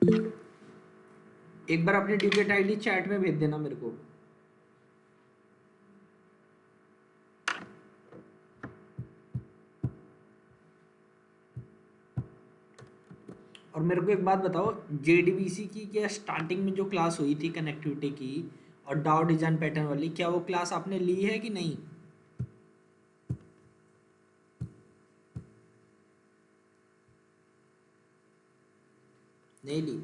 एक बार अपनी ड्यूकेट ID chat में भेज देना मेरे को। और मेरे को एक बात बताओ, जेडीबीसी की क्या स्टार्टिंग में जो क्लास हुई थी कनेक्टिविटी की और डाउ डिजाइन पैटर्न वाली, क्या वो क्लास आपने ली है कि नहीं? नहीं ली।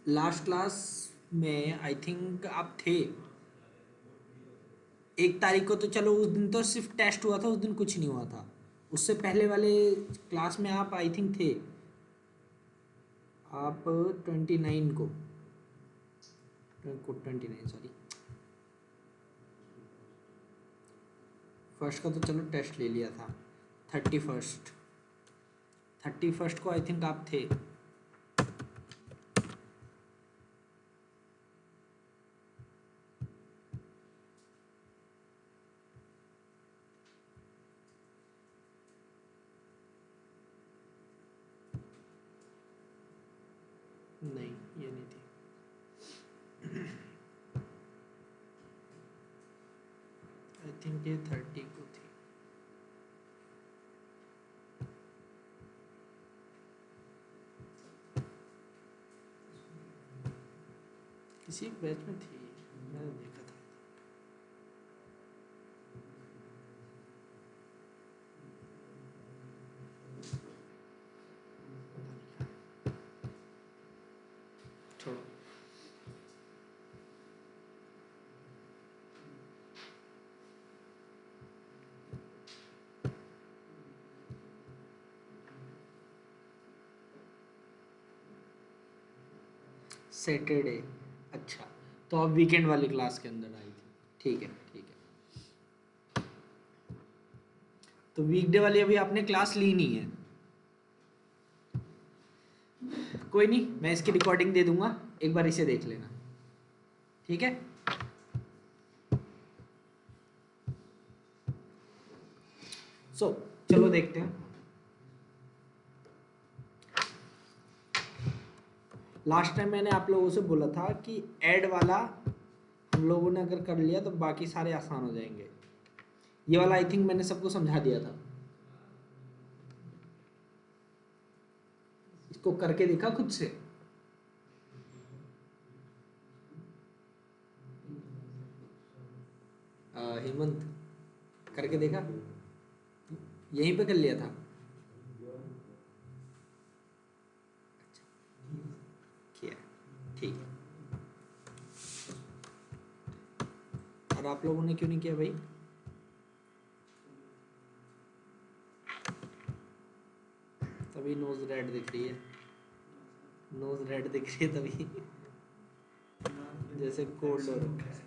लास्ट क्लास में आई थिंक आप थे। 1 तारीख को तो चलो उस दिन तो सिर्फ टेस्ट हुआ था, उस दिन कुछ नहीं हुआ था। उससे पहले वाले क्लास में आप आई थिंक थे। आप 29 को 29 सॉरी, फर्स्ट का तो चलो टेस्ट ले लिया था। 31 को आई थिंक आप थे। नहीं, ये नहीं थी। आई थिंक ये 30 को थी। किसी बैच में थी, मैंने देखा था। छोड़ो। सैटरडे, अच्छा, तो आप वीकेंड वाली क्लास के अंदर आई थी। ठीक है ठीक है। तो वीकडे वाली अभी आपने क्लास ली नहीं है। कोई नहीं, मैं इसकी रिकॉर्डिंग दे दूंगा, एक बार इसे देख लेना, ठीक है। चलो देखते हैं। लास्ट टाइम मैंने आप लोगों से बोला था कि ऐड वाला हम लोगों ने अगर कर लिया तो बाकी सारे आसान हो जाएंगे। ये वाला आई थिंक मैंने सबको समझा दिया था। इसको करके देखा खुद से। हेमंत, करके देखा, यहीं पे कर लिया था। किया, ठीक है। और आप लोगों ने क्यों नहीं किया भाई? तभी नोज रेड दिख रही है, नोज रेड दिख रही है तभी। जैसे कोल्ड हो रखा है।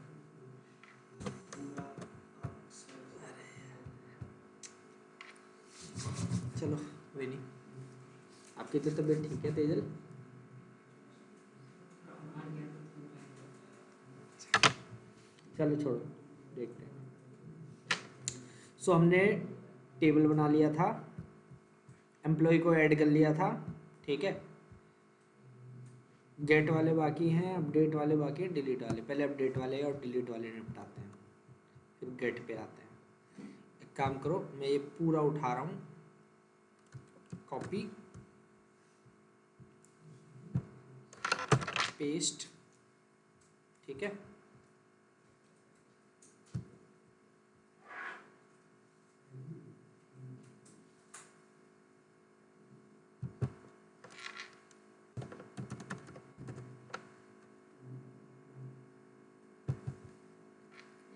चलो कोई नहीं, आपकी तो तबीयत ठीक है तेजल? चलो छोड़ो, देखते हैं। हमने टेबल बना लिया था, एम्प्लॉय को ऐड कर लिया था, ठीक है। गेट वाले बाकी हैं, अपडेट वाले बाकी हैं, डिलीट वाले। पहले अपडेट वाले और डिलीट वाले निपटाते हैं, फिर गेट पे आते हैं। एक काम करो, मैं ये पूरा उठा रहा हूँ, कॉपी पेस्ट, ठीक है।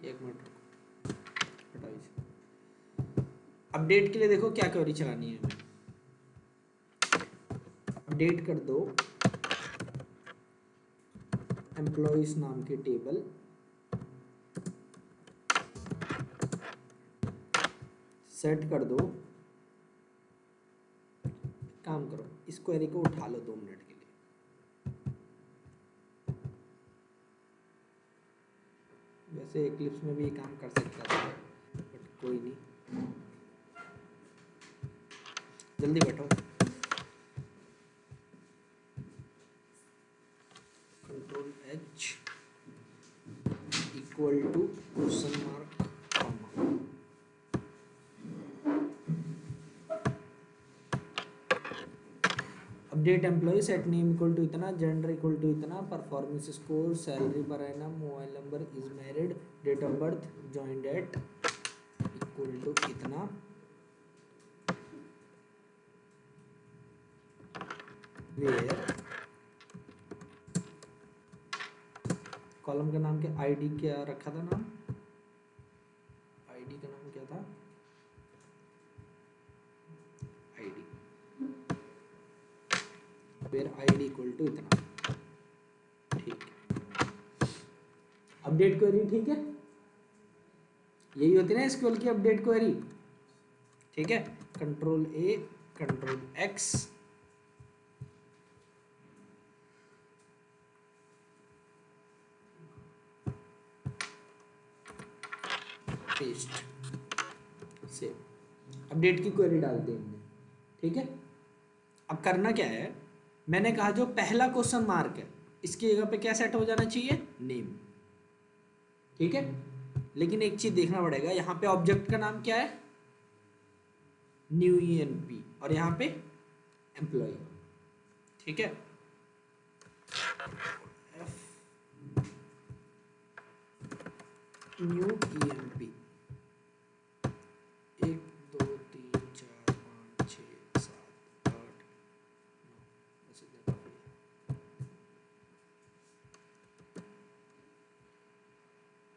एक मिनट हटाओ इसे। अपडेट के लिए देखो क्या क्वेरी चलानी है हमें। अपडेट कर दो एम्प्लॉइज नाम की टेबल, सेट कर दो। काम करो, इस क्वेरी को उठा लो 2 मिनट के लिए। वैसे एक्लिप्स में भी ये काम कर सकता था, बट कोई नहीं। जल्दी बैठो। Control H equal to question mark comma. Update employee, set name equal to इतना, जेंडर इक्वल टू इतना, performance score, salary per annum, mobile number, is married, date of birth, joined at equal to इतना, where column का नाम क्या, ID क्या रखा था नाम, आईडी का नाम क्या था, ID, where ID equal to इतना। ठीक है, अपडेट क्वेरी ठीक है, यही होती है ना एसक्यूएल की अपडेट क्वेरी। ठीक है, कंट्रोल ए control x, paste, save, update की क्वेरी डालते हैं हमने। ठीक है, अब करना क्या है, मैंने कहा जो पहला क्वेश्चन मार्क है इसकी जगह पे क्या सेट हो जाना चाहिए, नेम। ठीक है, लेकिन एक चीज देखना पड़ेगा, यहाँ पे ऑब्जेक्ट का नाम क्या है, न्यू ईएनपी, और यहाँ पे एम्प्लॉय। ठीक है, न्यू ईएनपी 1 2 3 4 5 6 7 8 9, बस इतना काफी है।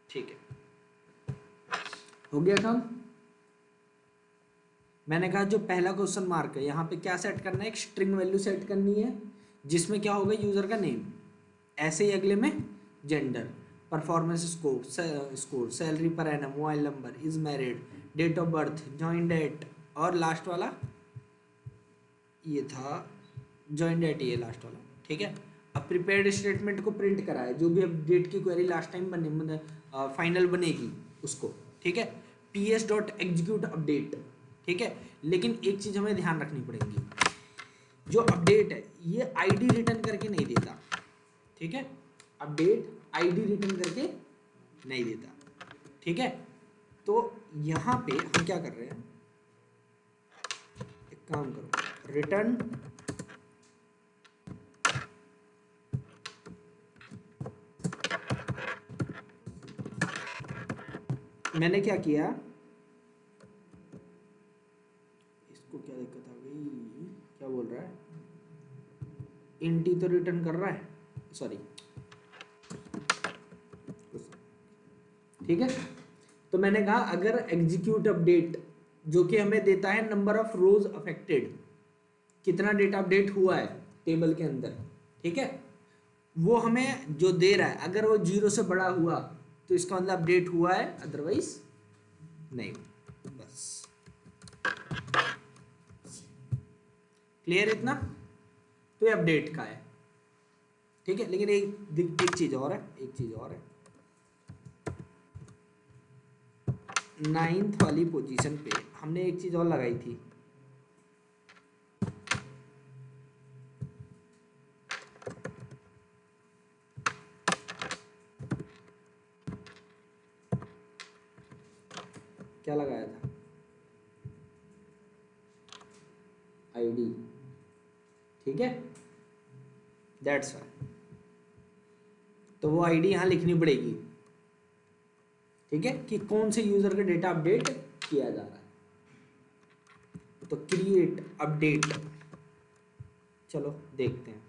ठीक है, हो गया काम। मैंने कहा जो पहला क्वेश्चन मार्क है यहाँ पे क्या सेट करना है, एक स्ट्रिंग वैल्यू सेट करनी है जिसमें क्या होगा, यूजर का नेम, ऐसे ही अगले में gender, performance score, salary per annum, mobile number, is married, date of birth, join date, और लास्ट वाला ये था, जॉइन डेट, ये लास्ट वाला। ठीक है, अब प्रिपेयर्ड स्टेटमेंट को प्रिंट करा है, जो भी अपडेट की क्वेरी लास्ट टाइम बने मतलब फाइनल बनेगी उसको। ठीक है, ps डॉट एग्जीक्यूट अपडेट। ठीक है, लेकिन एक चीज हमें ध्यान रखनी पड़ेगी, जो अपडेट है ये आईडी रिटर्न करके नहीं देता। ठीक है, अपडेट आईडी रिटर्न करके नहीं देता। ठीक है, तो यहाँ पे हम क्या कर रहे हैं, एक काम करो, रिटर्न मैंने क्या किया, इसको क्या दिक्कत आ गई, क्या बोल रहा है, इंटी तो रिटर्न कर रहा है, सॉरी। ठीक है, तो मैंने कहा अगर एग्जीक्यूट अपडेट जो कि हमें देता है नंबर ऑफ रोज अफेक्टेड, कितना डेटा अपडेट हुआ है टेबल के अंदर। ठीक है, वो हमें जो दे रहा है अगर वो 0 से बड़ा हुआ तो इसका मतलब अपडेट हुआ है, अदरवाइज नहीं। बस क्लियर इतना, तो ये अपडेट का है। ठीक है, लेकिन एक चीज और है, एक चीज और है, 9th वाली पोजीशन पे हमने एक चीज और लगाई थी, क्या लगाया था, आईडी। ठीक है, दैट्स वाई, तो वो आईडी यहां लिखनी पड़ेगी। ठीक है, कि कौन से यूजर का डेटा अपडेट किया जा रहा है, तो क्रिएट अपडेट, चलो देखते हैं।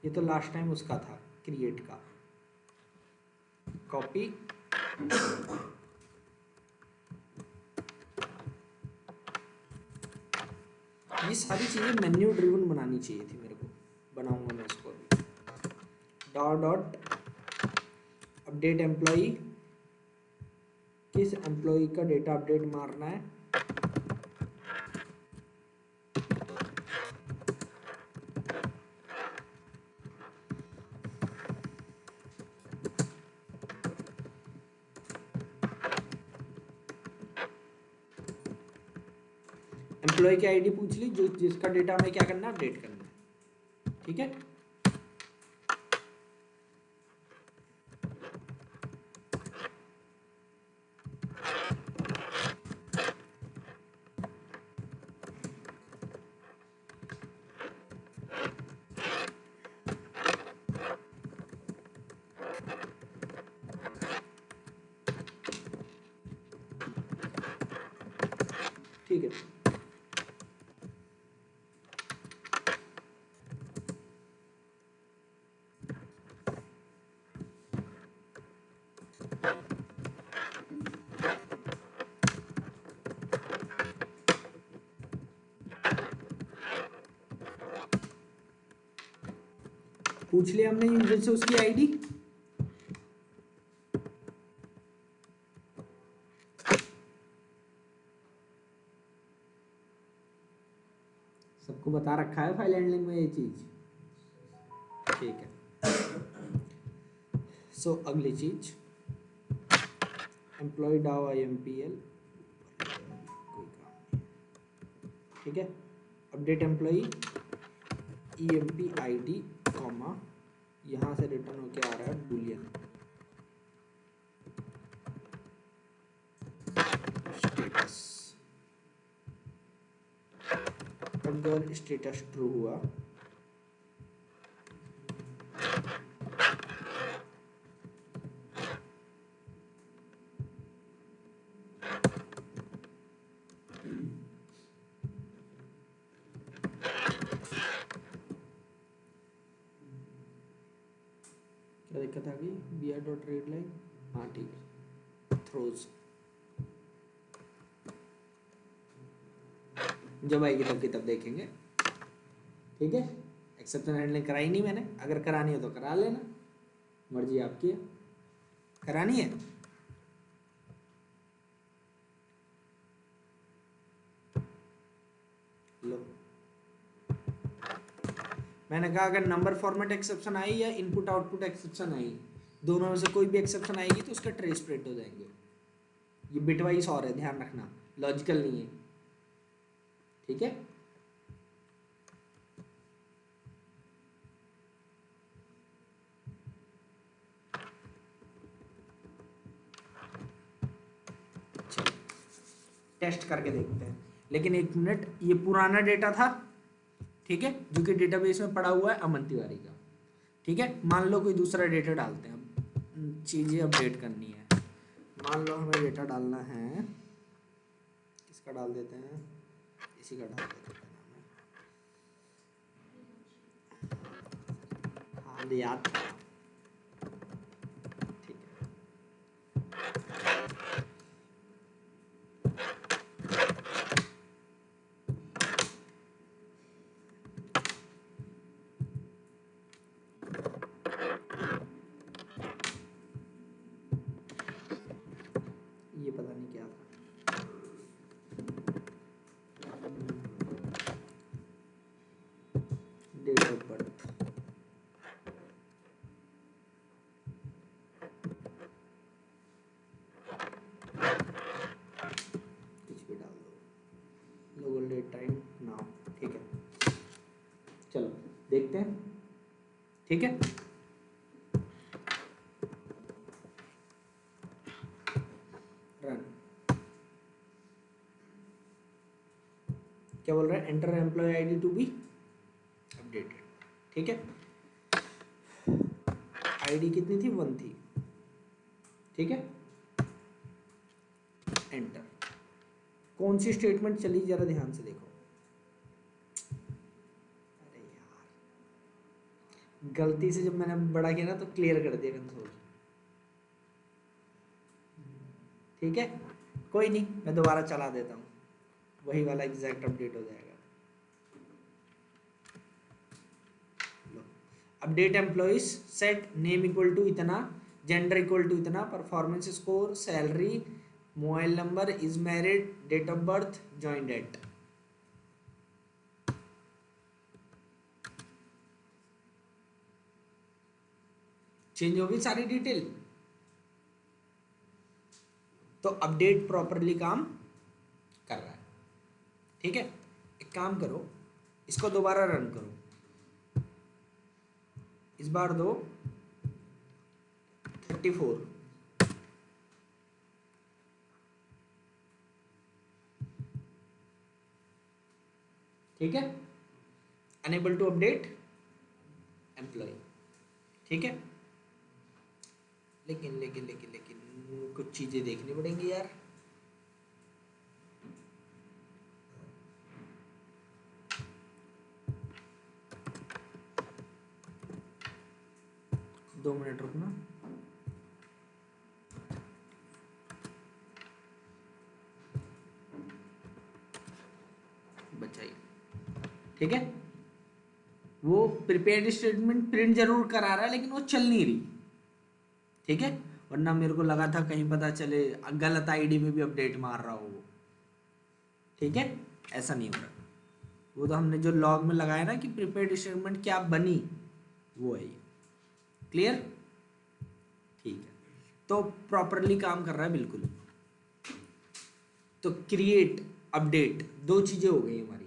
ये तो लास्ट टाइम उसका था, क्रिएट का, कॉपी, ये सारी चीजें मेन्यू ड्रिवन बनानी चाहिए थी मेरे को, बनाऊंगा मैं इसको अभी। डॉट अपडेट एम्प्लॉई, किस एम्प्लॉई का डेटा अपडेट मारना है, एम्प्लॉय की आईडी पूछ ली, जो जिसका डेटा हमें क्या करना है, अपडेट करना है। ठीक है, ठीक है। पूछ लिया हमने यूजर से उसकी आईडी। सबको बता रखा है फाइल हैंडलिंग में ये चीज। ठीक है, सो अगली चीज एम्प्लॉय डाउ IMPL, कोई काम नहीं। ठीक है, update employee EMP ID comma, यहाँ से रिटर्न होके आ रहा है बूलियन स्टेटस। अगर स्टेटस ट्रू हुआ क्या दिक्कत आ गई, br.readline, हाँ ठीक है, थ्रोज जब आएगी तब की तब देखेंगे। ठीक है, एक्सेप्शन हैंडलिंग कराई नहीं मैंने, अगर करानी है तो करा लेना, मर्जी आपकी है। करानी है लो, मैंने कहा अगर नंबर फॉर्मेट एक्सेप्शन आई या इनपुट आउटपुट एक्सेप्शन आई, दोनों में से कोई भी एक्सेप्शन आएगी तो उसका ट्रेस प्रिंट हो जाएंगे। ये बिटवाइज और है, ध्यान रखना, लॉजिकल नहीं है। ठीक है, चलो टेस्ट करके देखते हैं। लेकिन एक मिनट, ये पुराना डेटा था, ठीक है, जो कि डेटाबेस में पड़ा हुआ है अमन तिवारी का। ठीक है, मान लो कोई दूसरा डेटा डालते हैं, अब चीज़ें अपडेट करनी है। मान लो हमें डेटा डालना है, किसका डाल देते हैं, इसी का डाल देते हैं, हाँ याद था। ठीक है, ये पता नहीं क्या था, डेट ऑफ बर्थ, कुछ भी डाल दो, लोकल डेट टाइम नाउ। ठीक है, चलो देखते हैं। ठीक है, रन। क्या बोल रहा है, enter employee ID to be updated. ठीक है, आईडी कितनी थी, 1 थी। ठीक है, एंटर। कौन सी स्टेटमेंट चली जरा ध्यान से देखो। अरे यार, गलती से जब मैंने बड़ा किया ना तो क्लियर कर दिया कंसोल। ठीक है, कोई नहीं, मैं दोबारा चला देता हूँ, वही वाला एग्जैक्ट अपडेट हो जाएगा। Update employees, set name equal to इतना, जेंडर इक्वल टू इतना, performance score, salary, mobile number, is married, date of birth, join date. Change होगी सारी डिटेल, तो अपडेट प्रॉपरली काम कर रहा है। ठीक है, एक काम करो, इसको दोबारा रन करो, इस बार दो 34, ठीक है, अनेबल टू अपडेट एम्प्लॉय, ठीक है। लेकिन लेकिन लेकिन लेकिन कुछ चीजें देखनी पड़ेंगी यार। दो मिनट रुकना। बचाइए, ठीक है। वो प्रिपेयर्ड स्टेटमेंट प्रिंट जरूर करा रहा है लेकिन वो चल नहीं रही, ठीक है। वरना मेरे को लगा था कहीं पता चले गलत आईडी में भी अपडेट मार रहा हो वो, ठीक है। ऐसा नहीं हो रहा, वो तो हमने जो लॉग में लगाया ना कि प्रिपेयर्ड स्टेटमेंट क्या बनी, वो है ये। क्लियर, ठीक है। तो प्रॉपरली काम कर रहा है बिल्कुल। तो क्रिएट अपडेट दो चीजें हो गई हमारी,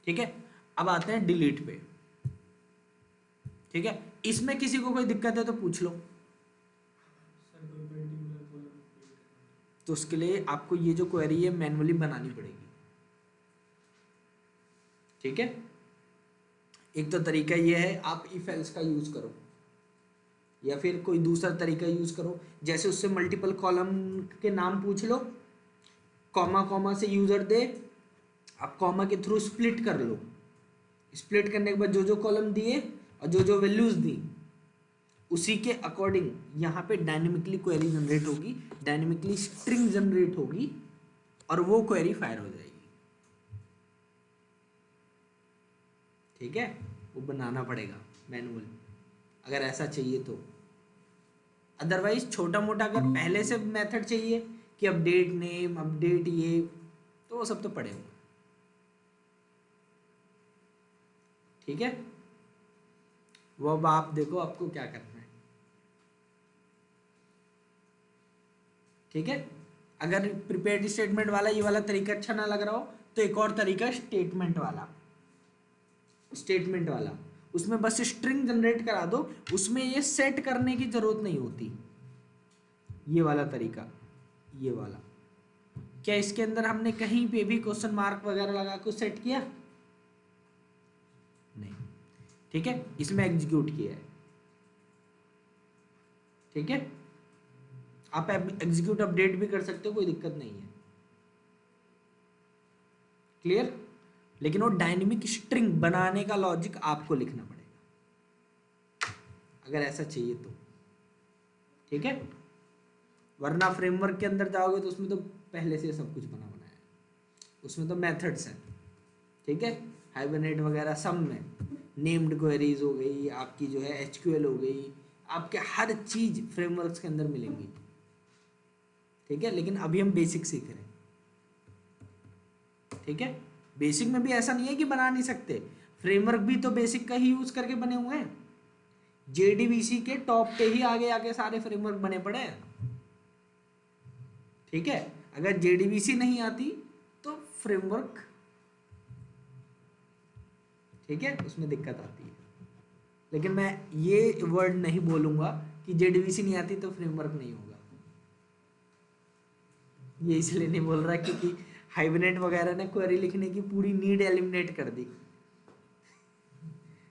ठीक है। अब आते हैं डिलीट पे, ठीक है। इसमें किसी को कोई दिक्कत है तो पूछ लो। तो उसके लिए आपको ये जो क्वेरी है मैन्युअली बनानी पड़ेगी, ठीक है। एक तो तरीका ये है, आप इफ एल्स का यूज करो या फिर कोई दूसरा तरीका यूज करो, जैसे उससे मल्टीपल कॉलम के नाम पूछ लो, कॉमा कॉमा से यूजर दे, आप कॉमा के थ्रू स्प्लिट कर लो, स्प्लिट करने के बाद जो जो कॉलम दिए और जो जो वैल्यूज दी उसी के अकॉर्डिंग यहाँ पे डायनेमिकली क्वेरी जनरेट होगी, डायनेमिकली स्ट्रिंग जनरेट होगी और वो क्वेरी फायर हो जाएगी, ठीक है। वो बनाना पड़ेगा मैनुअल अगर ऐसा चाहिए तो। अदरवाइज छोटा मोटा अगर पहले से मेथड चाहिए कि अपडेट नेम अपडेट ये, तो वो सब तो पड़े होंगे, ठीक है। वो अब आप देखो आपको क्या करना है, ठीक है। अगर प्रिपेयर्ड स्टेटमेंट वाला ये वाला तरीका अच्छा ना लग रहा हो तो एक और तरीका स्टेटमेंट वाला, स्टेटमेंट वाला उसमें बस स्ट्रिंग जनरेट करा दो, उसमें ये सेट करने की जरूरत नहीं होती। ये वाला तरीका, ये वाला, क्या इसके अंदर हमने कहीं पे भी क्वेश्चन मार्क वगैरह लगा के सेट किया? नहीं, ठीक है। इसमें एग्जीक्यूट किया है, ठीक है। आप एग्जीक्यूट अपडेट भी कर सकते हो, कोई दिक्कत नहीं है, क्लियर। लेकिन वो डायनेमिक स्ट्रिंग बनाने का लॉजिक आपको लिखना पड़ेगा अगर ऐसा चाहिए तो, ठीक है। वरना फ्रेमवर्क के अंदर जाओगे तो उसमें तो पहले से सब कुछ बना बनाया है, उसमें तो मेथड्स हैं, ठीक है। हाइबरनेट वगैरह सब में नेम्ड क्वेरीज हो गई, आपकी जो है एचक्यूएल हो गई, आपके हर चीज फ्रेमवर्क्स के अंदर मिलेंगी, ठीक है। लेकिन अभी हम बेसिक सीख रहे हैं, ठीक है। बेसिक में भी ऐसा नहीं है कि बना नहीं सकते, फ्रेमवर्क भी तो बेसिक का ही यूज करके बने हुए हैं। जेडीबीसी के टॉप पे ही आगे आगे सारे फ्रेमवर्क बने पड़े हैं, ठीक है। अगर जेडीबीसी नहीं आती तो फ्रेमवर्क, ठीक है, उसमें दिक्कत आती है। लेकिन मैं ये वर्ड नहीं बोलूंगा कि जेडीबीसी नहीं आती तो फ्रेमवर्क नहीं होगा, ये इसलिए नहीं बोल रहा क्योंकि हाइबरनेट वगैरह ने क्वेरी लिखने की पूरी नीड एलिमिनेट कर दी।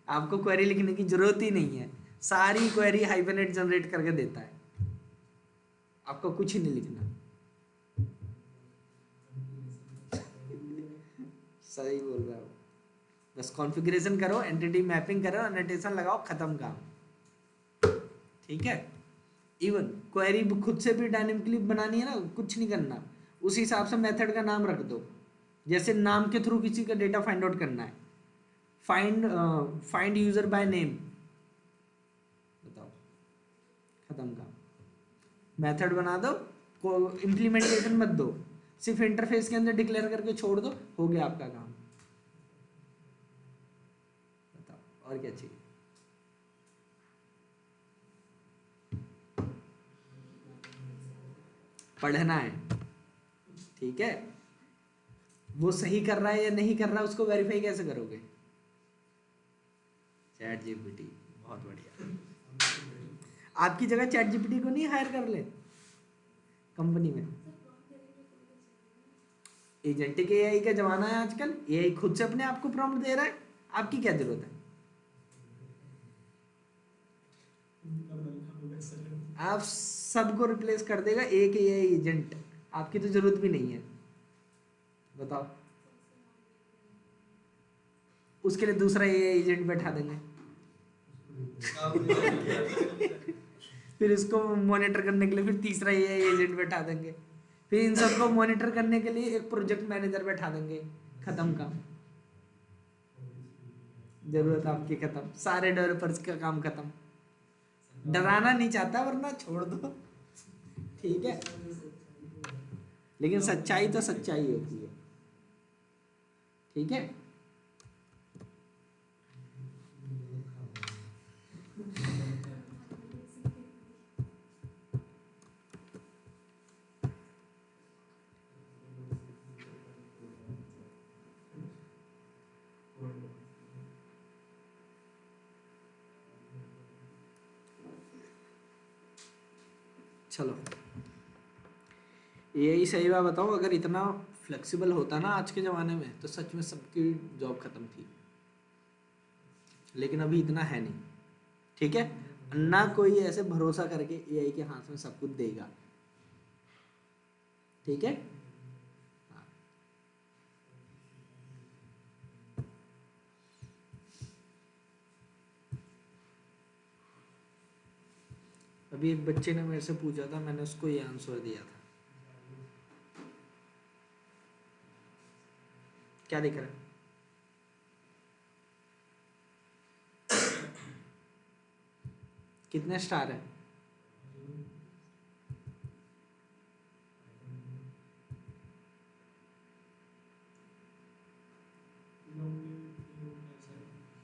आपको क्वेरी लिखने की जरूरत ही नहीं है, सारी क्वेरी हाइबरनेट जनरेट करके देता है, आपको कुछ ही नहीं लिखना। सही बोल रहा हूँ, बस कॉन्फ़िगरेशन करो, एंटिटी मैपिंग करो, एनोटेशन लगाओ, खत्म काम, ठीक है। इवन क्वेरी खुद से भी डायनेमिकली बनानी है ना, कुछ नहीं करना, उस हिसाब से मेथड का नाम रख दो। जैसे नाम के थ्रू किसी का डेटा फाइंड आउट करना है, फाइंड यूजर बाय नेम, बताओ, खत्म काम। मेथड बना दो, को इम्प्लीमेंटेशन मत दो, सिर्फ इंटरफेस के अंदर डिक्लेयर करके छोड़ दो, हो गया आपका काम। बताओ और क्या चाहिए। पढ़ना है, ठीक है। वो सही कर रहा है या नहीं कर रहा है उसको वेरीफाई कैसे करोगे? Chat GPT. बहुत बढ़िया। आपकी जगह चैट जीपीटी को नहीं हायर कर ले कंपनी में? एजेंटिक एआई का जमाना है आजकल, एआई खुद से अपने आप को प्रॉम्प्ट दे रहा है, आपकी क्या जरूरत है? आप सबको रिप्लेस कर देगा एक एआई एजेंट, आपकी तो जरूरत भी नहीं है। बताओ, उसके लिए दूसरा एआई एजेंट बैठा देंगे। फिर इसको मॉनिटर करने के लिए फिर तीसरा एआई एजेंट बैठा देंगे, फिर इन सबको मॉनिटर करने के लिए एक प्रोजेक्ट मैनेजर बैठा देंगे। खत्म काम, जरूरत आपकी खत्म, सारे डेवलपर्स का काम खत्म। डराना नहीं चाहता वरना छोड़ दो, ठीक है, लेकिन सच्चाई तो सच्चाई होती है, ठीक है। चलो, यही सही बात बताओ, अगर इतना फ्लेक्सिबल होता ना आज के ज़माने में तो सच में सबकी जॉब खत्म थी, लेकिन अभी इतना है नहीं, ठीक है। ना कोई ऐसे भरोसा करके एआई के हाथ में सब कुछ देगा, ठीक है। हाँ। अभी एक बच्चे ने मेरे से पूछा था, मैंने उसको ये आंसर दिया था। क्या दिख रहा है? कितने स्टार है?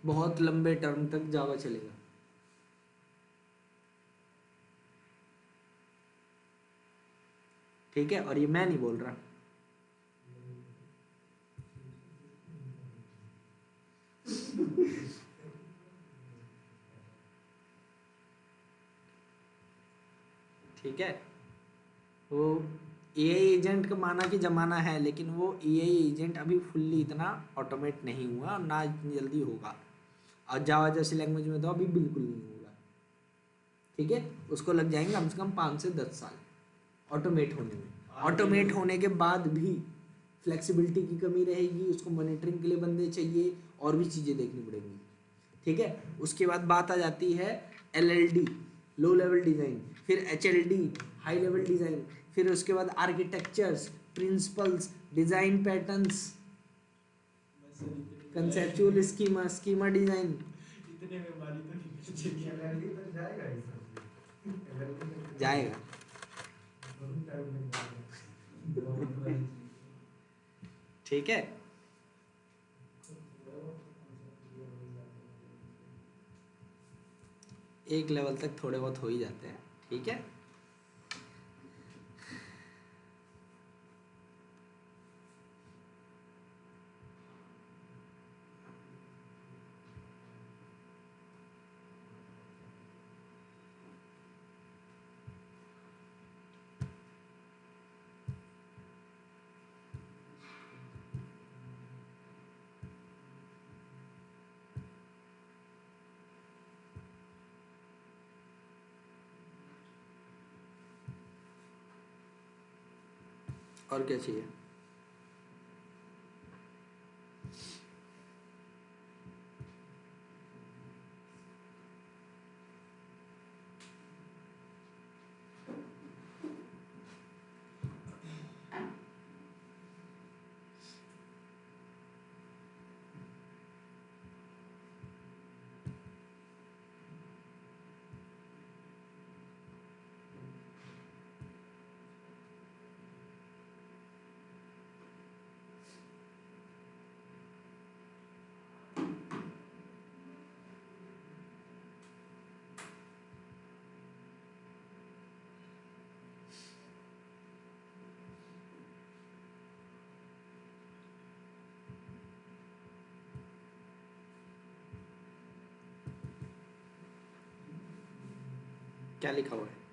बहुत लंबे टर्म तक जावा चलेगा, ठीक है, और ये मैं नहीं बोल रहा। ठीक है, वो एआई एजेंट का माना कि जमाना है, लेकिन वो एआई एजेंट अभी फुल्ली इतना ऑटोमेट नहीं हुआ और ना इतनी जल्दी होगा, और जावा जैसी लैंग्वेज में तो अभी बिल्कुल नहीं होगा, ठीक है। उसको लग जाएंगे कम से कम 5 से 10 साल ऑटोमेट होने में। ऑटोमेट होने के बाद भी फ्लेक्सिबिलिटी की कमी रहेगी, उसको मॉनिटरिंग के लिए बंदे चाहिए और भी चीज़ें देखनी पड़ेंगी, ठीक है। उसके बाद बात आ जाती है एलएलडी, लो लेवल डिज़ाइन, फिर एचएलडी, हाई लेवल डिज़ाइन, फिर उसके बाद architectures, principles, design patterns, conceptual schema, schema design. इतने में बारी तो नहीं जाएगा। ठीक है, एक लेवल तक थोड़े बहुत हो ही जाते हैं, ठीक है। और क्या चाहिए? क्या लिखा हुआ है?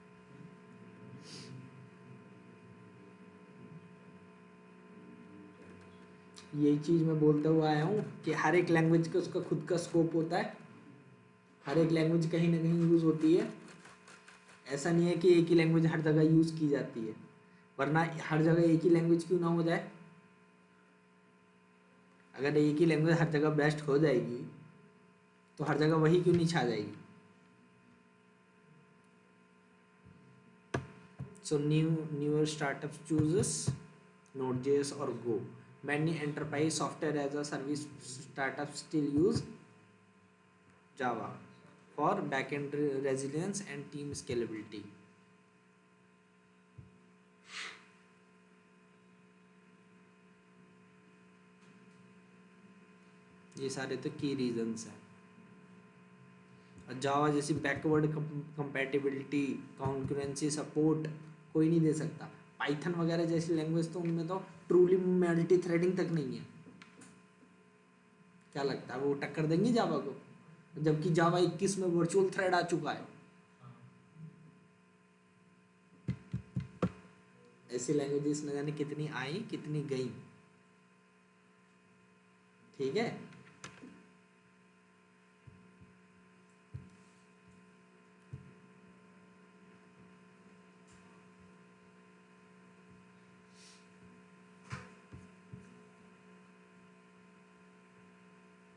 यही चीज़ मैं बोलता हुआ आया हूँ कि हर एक लैंग्वेज का उसका खुद का स्कोप होता है, हर एक लैंग्वेज कहीं ना कहीं यूज़ होती है। ऐसा नहीं है कि एक ही लैंग्वेज हर जगह यूज़ की जाती है, वरना हर जगह एक ही लैंग्वेज क्यों ना हो जाए। अगर एक ही लैंग्वेज हर जगह बेस्ट हो जाएगी तो हर जगह वही क्यों नहीं छा जाएगी। So newer startups chooses Node.js or Go. Many enterprise software as a service startups still use Java for backend resilience and team scalability. ये सारे तो की रीजंस हैं। जावा जैसी बैकवर्ड कंपैटिबिलिटी, कॉन्करेंसी सपोर्ट कोई नहीं दे सकता। पाइथन वगैरह जैसी लैंग्वेज तो उनमें तो ट्रूली मल्टी थ्रेडिंग तक नहीं है। क्या लगता है वो टक्कर देंगे जावा को? जबकि जावा 21 में वर्चुअल थ्रेड आ चुका है। ऐसी लैंग्वेजेस न जाने कितनी आई कितनी गई। ठीक है,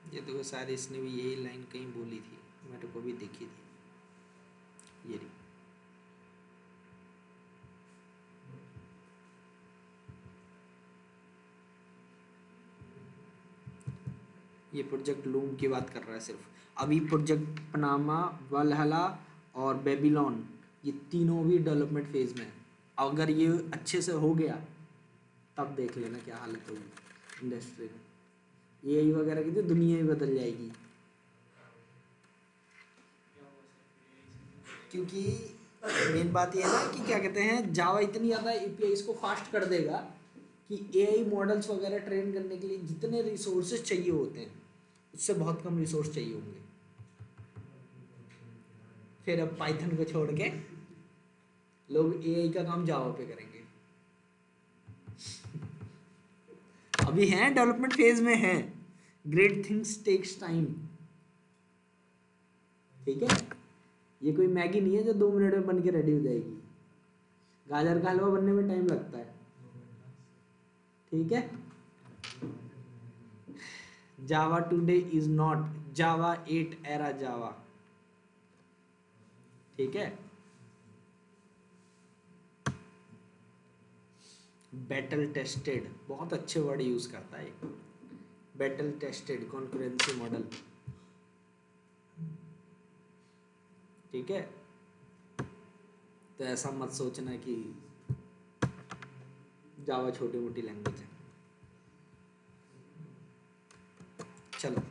ये देखो शायद इसने भी यही लाइन कहीं बोली थी, मेरे को भी दिखी थी ये रही। ये प्रोजेक्ट लूम की बात कर रहा है सिर्फ। अभी प्रोजेक्ट पनामा, वलहला और बेबीलोन ये तीनों भी डेवलपमेंट फेज में है। अगर ये अच्छे से हो गया तब देख लेना क्या हालत होगी इंडस्ट्री में। एआई वगैरह की तो दुनिया ही बदल जाएगी। क्योंकि मेन बात ये है ना कि क्या कहते हैं, जावा इतनी ज़्यादा एपीआई इसको फास्ट कर देगा कि एआई मॉडल्स वगैरह ट्रेन करने के लिए जितने रिसोर्सेज चाहिए होते हैं उससे बहुत कम रिसोर्स चाहिए होंगे। फिर अब पाइथन को छोड़ के लोग एआई का काम जावा पे करेंगे। अभी हैं डेवलपमेंट फेज में हैं। Great things takes time. ठीक है, ये कोई मैगी नहीं है जो 2 मिनट में बन के रेडी हो जाएगी। गाजर का हलवा बनने में टाइम लगता है। ठीक है, Java today is not Java 8 era Java. ठीक है, बैटल टेस्टेड बहुत अच्छे वर्ड यूज करता है। Battle tested concurrency model. ठीक है, तो ऐसा मत सोचना कि जावा छोटी मोटी लैंग्वेज है। चलो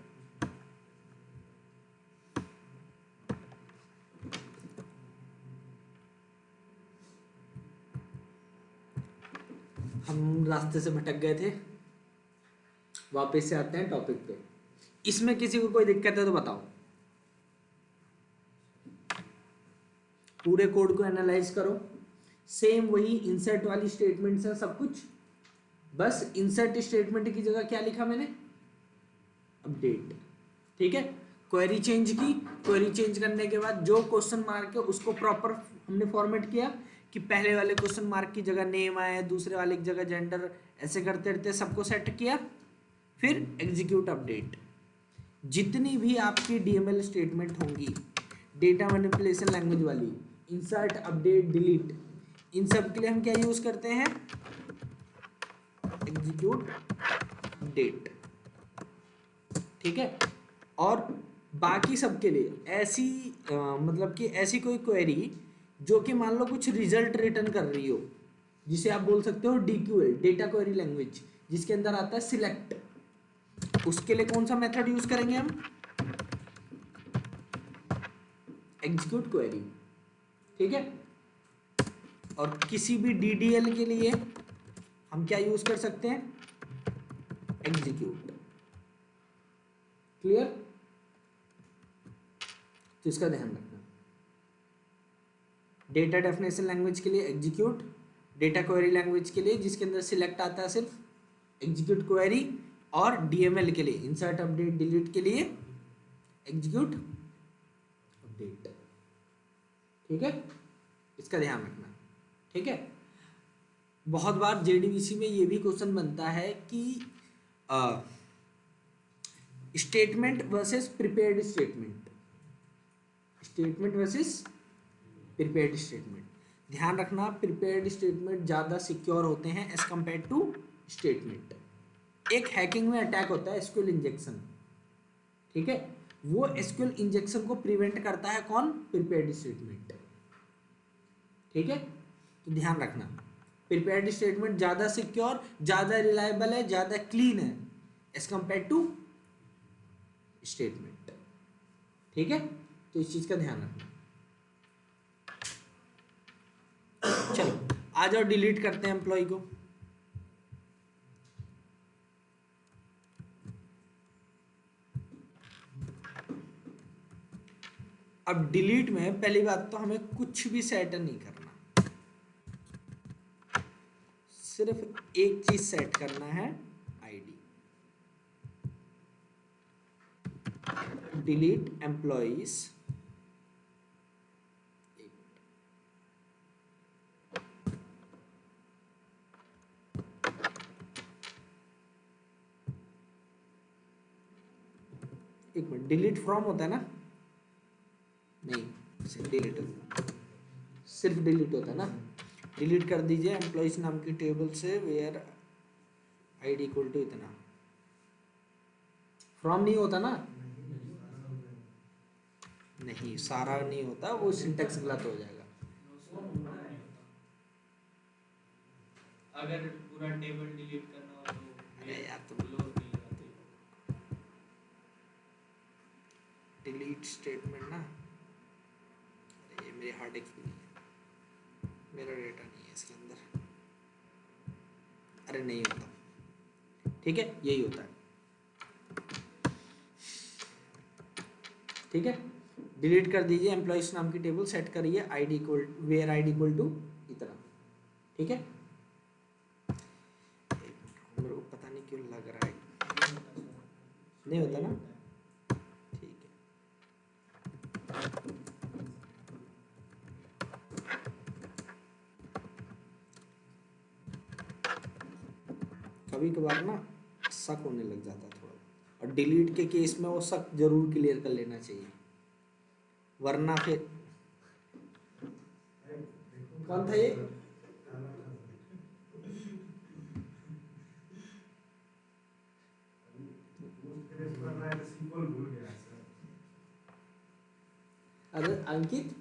हम रास्ते से भटक गए थे, वापस से आते हैं टॉपिक पे। इसमें किसी को कोई दिक्कत है तो बताओ। पूरे कोड को एनालाइज करो, सेम वही इंसर्ट वाली स्टेटमेंट्स है सब कुछ। बस इंसर्ट स्टेटमेंट की जगह क्या लिखा मैंने? अपडेट। ठीक है, क्वेरी चेंज की, क्वेरी चेंज करने के बाद जो क्वेश्चन मार्क है उसको प्रॉपर हमने फॉर्मेट किया कि पहले वाले क्वेश्चन मार्क की जगह नेम आए, दूसरे वाले की जगह जेंडर, ऐसे करते करते सबको सेट किया। फिर एग्जीक्यूट अपडेट। जितनी भी आपकी डीएमएल स्टेटमेंट होंगी डेटा मैनिपुलेशन लैंग्वेज वाली, इंसर्ट अपडेट डिलीट, इन सब के लिए हम क्या यूज करते हैं? Execute update. ठीक है, और बाकी सब के लिए ऐसी मतलब कि ऐसी कोई क्वेरी जो कि मान लो कुछ रिजल्ट रिटर्न कर रही हो, जिसे आप बोल सकते हो डीक्यूएल, डेटा क्वेरी लैंग्वेज, जिसके अंदर आता है सिलेक्ट, उसके लिए कौन सा मेथड यूज करेंगे हम? Execute query. ठीक है, और किसी भी डीडीएल के लिए हम क्या यूज कर सकते हैं? एग्जीक्यूट। क्लियर? तो इसका ध्यान रखना। डेटा डेफिनेशन लैंग्वेज के लिए एग्जीक्यूट, डेटा क्वेरी लैंग्वेज के लिए जिसके अंदर सिलेक्ट आता है सिर्फ एग्जीक्यूट क्वेरी, और डीएमएल के लिए इंसर्ट अपडेट डिलीट के लिए एग्जीक्यूट अपडेट। ठीक है, इसका ध्यान रखना। ठीक है, बहुत बार जेडीबीसी में ये भी क्वेश्चन बनता है कि statement versus prepared statement, statement versus prepared statement. ध्यान रखना, प्रिपेयर्ड स्टेटमेंट ज़्यादा सिक्योर होते हैं एज कम्पेयर टू स्टेटमेंट। एक हैकिंग में अटैक होता है एसक्यूएल इंजेक्शन, ठीक है, वो एसक्यूएल इंजेक्शन को प्रिवेंट करता है कौन? Prepared statement. ठीक है, तो ध्यान रखना, प्रिपेयर्ड स्टेटमेंट ज़्यादा सिक्योर, ज़्यादा रिलायबल है, ज़्यादा क्लीन है एज कम्पेयर टू स्टेटमेंट। ठीक है, तो इस चीज़ का ध्यान रखना। चलो आ जाओ, डिलीट करते हैं एम्प्लॉय को। अब डिलीट में पहली बात तो हमें कुछ भी सेट नहीं करना, सिर्फ एक चीज सेट करना है, आईडी। डिलीट एम्प्लॉइज, एक मिनट, डिलीट फ्रॉम होता है ना? नहीं, सिर्फ डिलीट होता है, सिर्फ डिलीट होता है ना। डिलीट कर दीजिए एम्प्लॉइज नाम की टेबल से वेयर आईडी इक्वल टू इतना। फ्रॉम नहीं होता ना? नहीं, सारा नहीं होता, वो सिंटेक्स गलत हो जाएगा। अगर पूरा टेबल डिलीट करना हो तो अरे यार तुम लोग नहीं आते। डिलीट स्टेटमेंट ना, अरे ये मेरी हार्ड डिस्क नहीं है, मेरा डेटा नहीं है इसके अंदर। अरे नहीं होता, ठीक है, यही होता है। ठीक है, डिलीट कर दीजिए एम्प्लॉइज नाम की टेबल, सेट करिए ID equal where ID equal to इतना। ठीक है, मेरे को पता नहीं क्यों लग रहा है नहीं होता ना। ठीक है, कभी कभार ना शक होने लग जाता है थोड़ा, और डिलीट के केस में वो शक जरूर क्लियर कर लेना चाहिए, वरना फिर कौन था ये? अरे अंकित,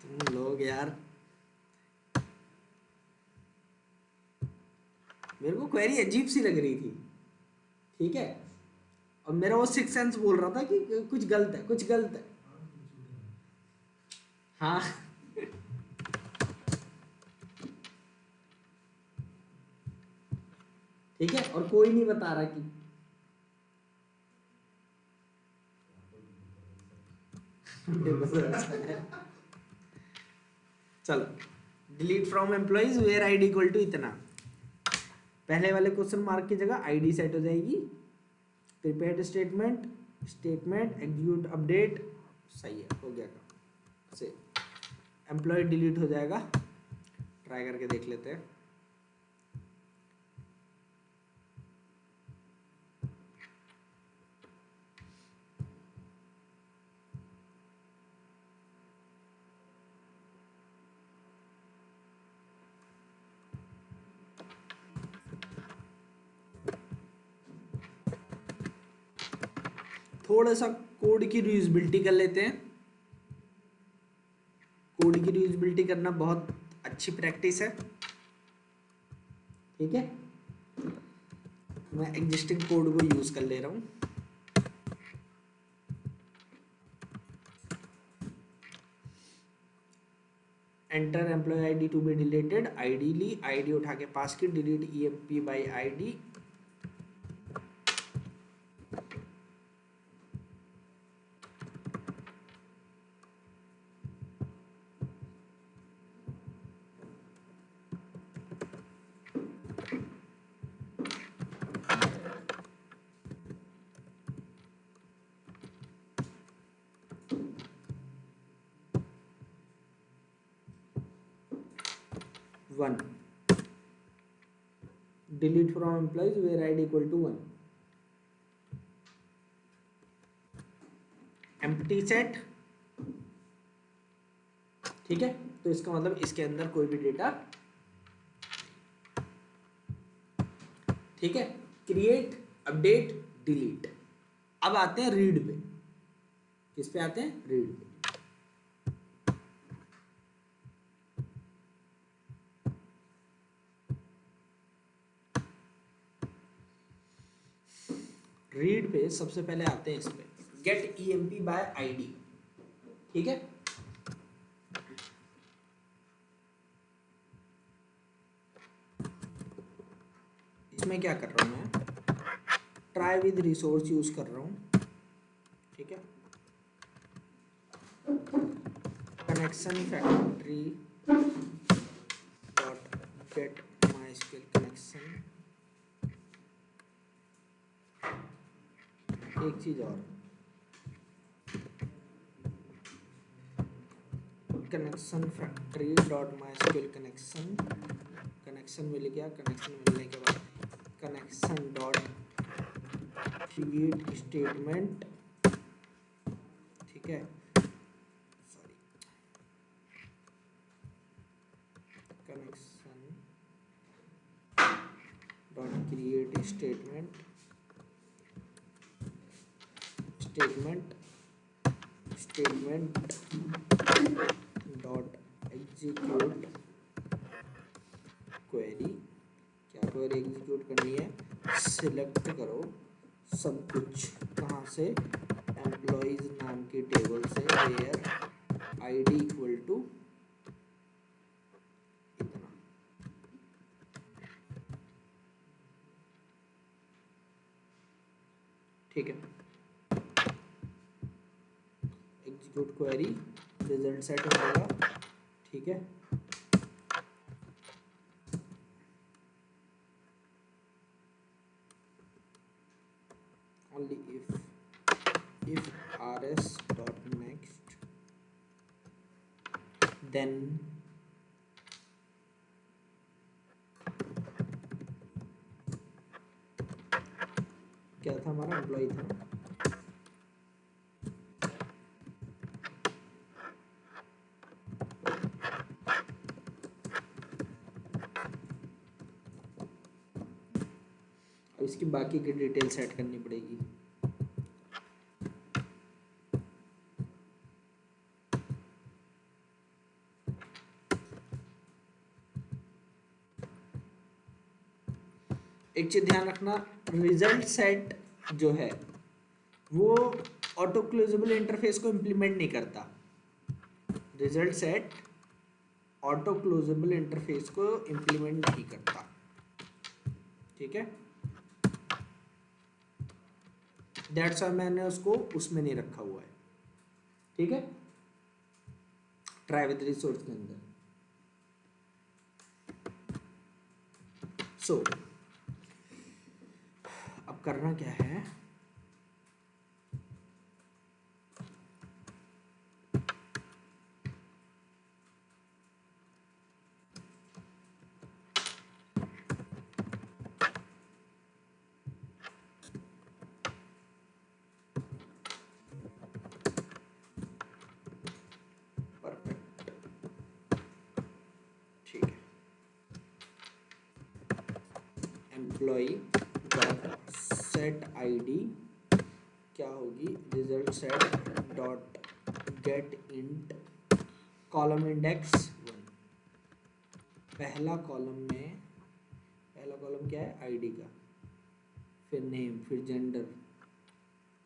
तुम लोग यार, मेरे को क्वेरी अजीब सी लग रही थी। ठीक है, और मेरा वो सिक्स सेंस बोल रहा था कि कुछ गलत है, कुछ गलत है। हाँ ठीक है, और कोई नहीं बता रहा कि चलो, delete from employees where ID equal to इतना, पहले वाले क्वेश्चन मार्क की जगह आईडी सेट हो जाएगी। Prepared statement, statement execute update, सही है, हो गया काम से। एम्प्लॉय डिलीट हो जाएगा, ट्राई करके देख लेते हैं। थोड़ा सा कोड की रीयूजेबिलिटी कर लेते हैं। कोड की रीयूजेबिलिटी करना बहुत अच्छी प्रैक्टिस है। ठीक है, मैं एग्जिस्टिंग कोड को यूज कर ले रहा हूँ। Enter employee ID to be deleted, ID ली, आईडी उठा के पास की, delete EMP by ID, 1, delete from employees where id equal to 1, empty set, ठीक है। तो इसका मतलब इसके अंदर कोई भी डेटा, ठीक है। Create, update, delete. अब आते हैं रीड पे। किस पे आते हैं? रीड पे। रीड पे सबसे पहले आते हैं इस पे, गेट ईएमपी बाय आईडी, ठीक है। इसमें क्या कर रहा हूं मैं, ट्राई विद रिसोर्स यूज कर रहा हूं, ठीक है। Connection factory dot get my skill connection. एक चीज और, connection factory dot my skill connection, connection मिल गया। कनेक्शन मिलने के बाद कनेक्शन डॉट क्रिएट स्टेटमेंट, ठीक है। Sorry, connection dot create statement, statement statement dot execute query. क्या क्वेरी एग्जीक्यूट करनी है? सिलेक्ट करो सब कुछ, कहाँ से? एम्प्लॉइज नाम की टेबल से, वेयर आईडी इक्वल टू इतना, ठीक है। एग्जीक्यूट क्वेरी, रिजल्ट सेट हो जाएगा, ठीक है। only if rs dot next, then क्या था हमारा? एम्प्लॉय था। अब इसकी बाकी की डिटेल सेट करनी पड़ेगी। एक चीज ध्यान रखना, रिजल्ट सेट जो है वो ऑटो क्लोजेबल इंटरफेस को इंप्लीमेंट नहीं करता। Result set auto closable interface को इंप्लीमेंट नहीं करता, ठीक है। दैट्स व्हाई मैंने उसको उसमें नहीं रखा हुआ है, ठीक है, ट्राई विद रिसोर्स के अंदर। सो अब करना क्या है, एम्प्लॉई डॉट सेट आईडी क्या होगी? Result set dot gate int column index 1। पहला कॉलम क्या है? आईडी का, फिर नेम, फिर जेंडर।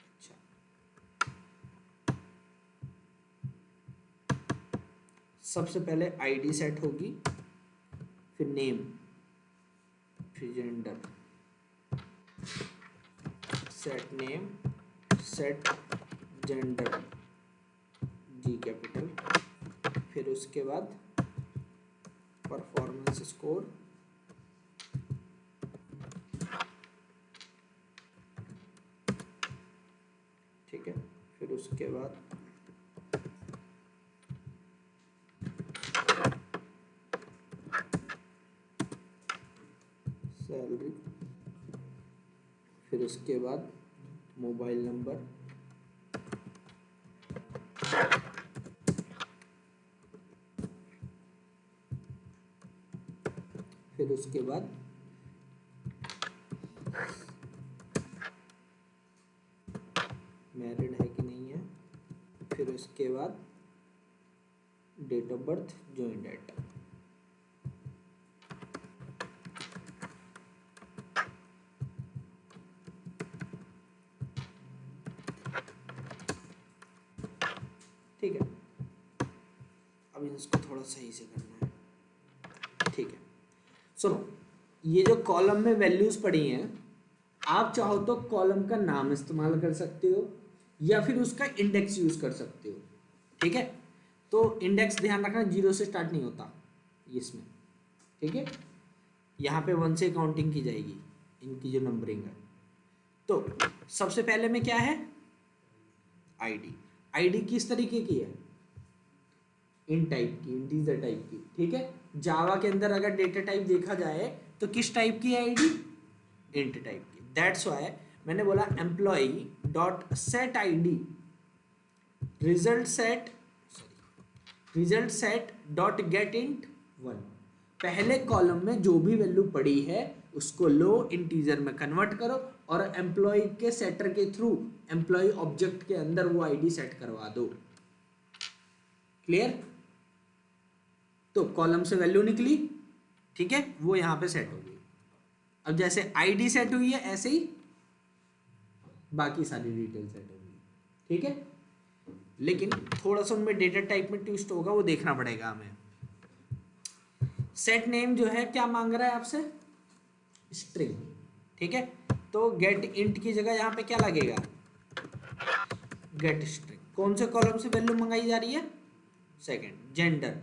अच्छा, सबसे पहले आईडी सेट होगी, फिर नेम, फिर gender, set name, set gender G capital, फिर उसके बाद परफॉर्मेंस स्कोर, ठीक है, फिर उसके बाद सैलरी, फिर उसके बाद मोबाइल नंबर, फिर उसके बाद मैरिड है कि नहीं है, फिर उसके बाद date of birth, join date. ठीक है, अब इसको थोड़ा सही से करना है। ठीक है, सुनो, ये जो कॉलम में वैल्यूज पड़ी हैं, आप चाहो तो कॉलम का नाम इस्तेमाल कर सकते हो या फिर उसका इंडेक्स यूज कर सकते हो। ठीक है, तो इंडेक्स ध्यान रखना 0 से स्टार्ट नहीं होता इसमें। ठीक है, यहाँ पे 1 से काउंटिंग की जाएगी इनकी जो नंबरिंग है। तो सबसे पहले में क्या है, आईडी। आईडी किस तरीके की है, इन टाइप की, इंटीजर टाइप की। ठीक है, जावा के अंदर अगर डेटा टाइप देखा जाए तो किस टाइप की है आईडी, इंट टाइप की। दैट्स व्हाई मैंने बोला employ dot set ID result set dot gate int 1। पहले कॉलम में जो भी वैल्यू पड़ी है उसको लो इंटीजर में कन्वर्ट करो और एम्प्लॉय के सेटर के थ्रू एम्प्लॉय ऑब्जेक्ट के अंदर वो आईडी सेट करवा दो। क्लियर, तो कॉलम से वैल्यू निकली, ठीक है, वो यहां पे सेट हो गई। अब जैसे आईडी सेट हुई है ऐसे ही बाकी सारी डिटेल सेट होगी। ठीक है, लेकिन थोड़ा सा उनमें डेटा टाइप में ट्विस्ट होगा, वो देखना पड़ेगा हमें। सेट नेम जो है क्या मांग रहा है आपसे, स्ट्रिंग। ठीक है, तो गेट इंट की जगह यहां पे क्या लगेगा, गेट स्ट्रिंग। कौन से कॉलम से वैल्यू मंगाई जा रही है, सेकंड। जेंडर,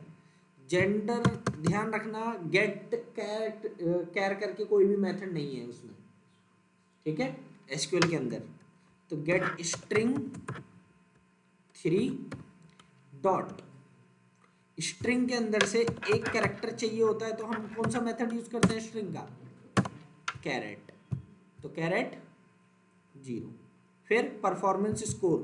जेंडर ध्यान रखना गेट कैर करके कोई भी मेथड नहीं है उसमें। ठीक है, एसक्यूएल के अंदर। तो गेट स्ट्रिंग 3 डॉट, स्ट्रिंग के अंदर से एक कैरेक्टर चाहिए होता है तो हम कौन सा मेथड यूज करते हैं स्ट्रिंग का, कैरेट। तो कैरेट 0, फिर परफॉर्मेंस स्कोर,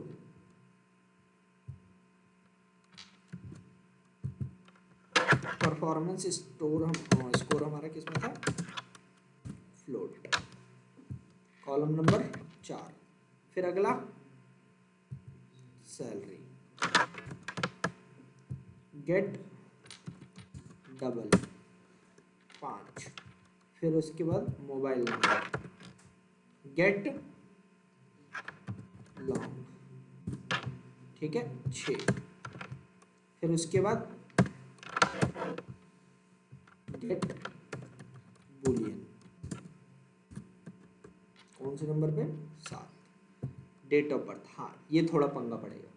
परफॉर्मेंस स्टोर हम स्कोर हमारा किसमें था, फ्लोट, कॉलम नंबर 4। फिर अगला सैलरी, गेट डबल 5, फिर उसके बाद मोबाइल नंबर, गेट लॉन्ग, ठीक है 6, फिर उसके बाद गेट बुलियन, कौन से नंबर पे, 7, डेट ऑफ बर्थ। हाँ, ये थोड़ा पंगा पड़ेगा।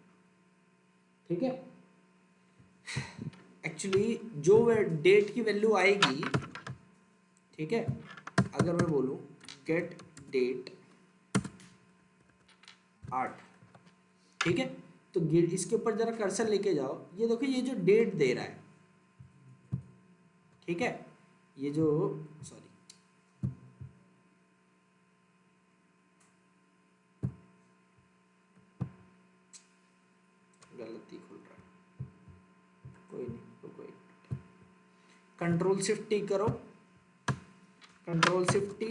ठीक है, एक्चुअली जो डेट की वैल्यू आएगी, ठीक है, अगर मैं बोलूं गेट डेट 8, ठीक है, तो इसके ऊपर जरा कर्सर लेके जाओ, ये देखो ये जो डेट दे रहा है, ठीक है, ये जो सॉरी गलती खुल रहा है, कोई नहीं, तो कोई कंट्रोल शिफ्ट टी करो, कंट्रोल शिफ्ट टी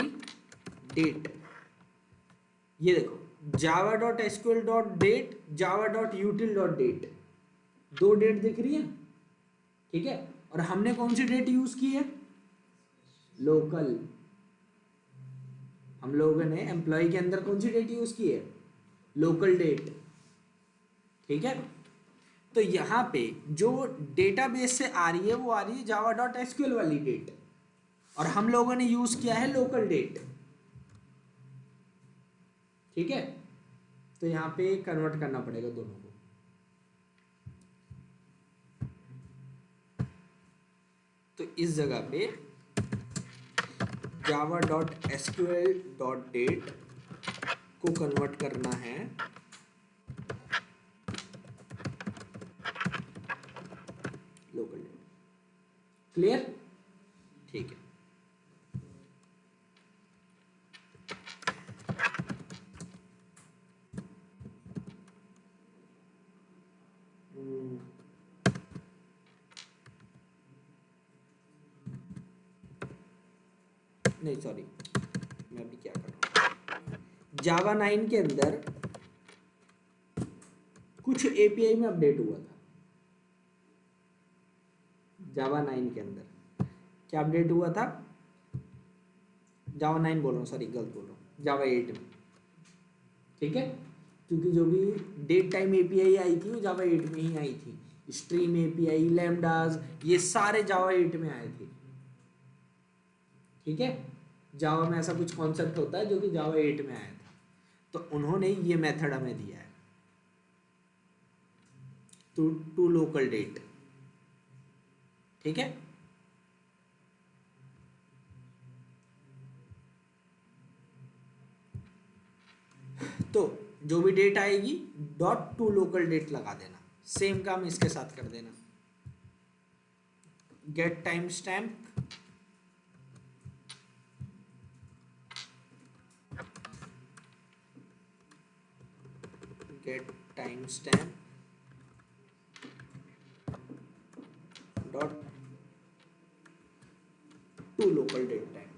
डेट, ये देखो Java dot SQL dot date, Java dot util dot date, 2 date दिख रही है। ठीक है, और हमने कौन सी डेट यूज की है, लोकल। हम लोगों ने एम्प्लॉय के अंदर कौन सी डेट यूज की है, लोकल डेट। ठीक है, तो यहां पे जो डेटाबेस से आ रही है वो आ रही है जावा डॉट एसक्यूएल वाली डेट, और हम लोगों ने यूज किया है लोकल डेट। ठीक है, तो यहां पे कन्वर्ट करना पड़ेगा दोनों को। तो इस जगह पे Java dot SQL dot date को कन्वर्ट करना है लोकल डेट। क्लियर, ठीक है। नहीं सॉरी, मैं अभी क्या कर रहा हूँ, जावा 9 के अंदर कुछ एपीआई में अपडेट हुआ था। जावा 9 के अंदर क्या अपडेट हुआ था, जावा 9 बोल रहा हूँ, सॉरी गलत बोल रहा हूँ, जावा 8 में, ठीक है, क्योंकि जो भी डेट टाइम एपीआई आई थी वो जावा 8 में ही आई थी। स्ट्रीम एपीआई, लैम्डास, ये सारे जावा 8 में आए थे, ठीक है। जावा में ऐसा कुछ कॉन्सेप्ट होता है जो कि जावा 8 में आया था, तो उन्होंने ये मेथड हमें दिया है, टू लोकल डेट, ठीक है। तो जो भी डेट आएगी डॉट टू लोकल डेट लगा देना, सेम काम इसके साथ कर देना, get time stamp get time stamp dot to local date time,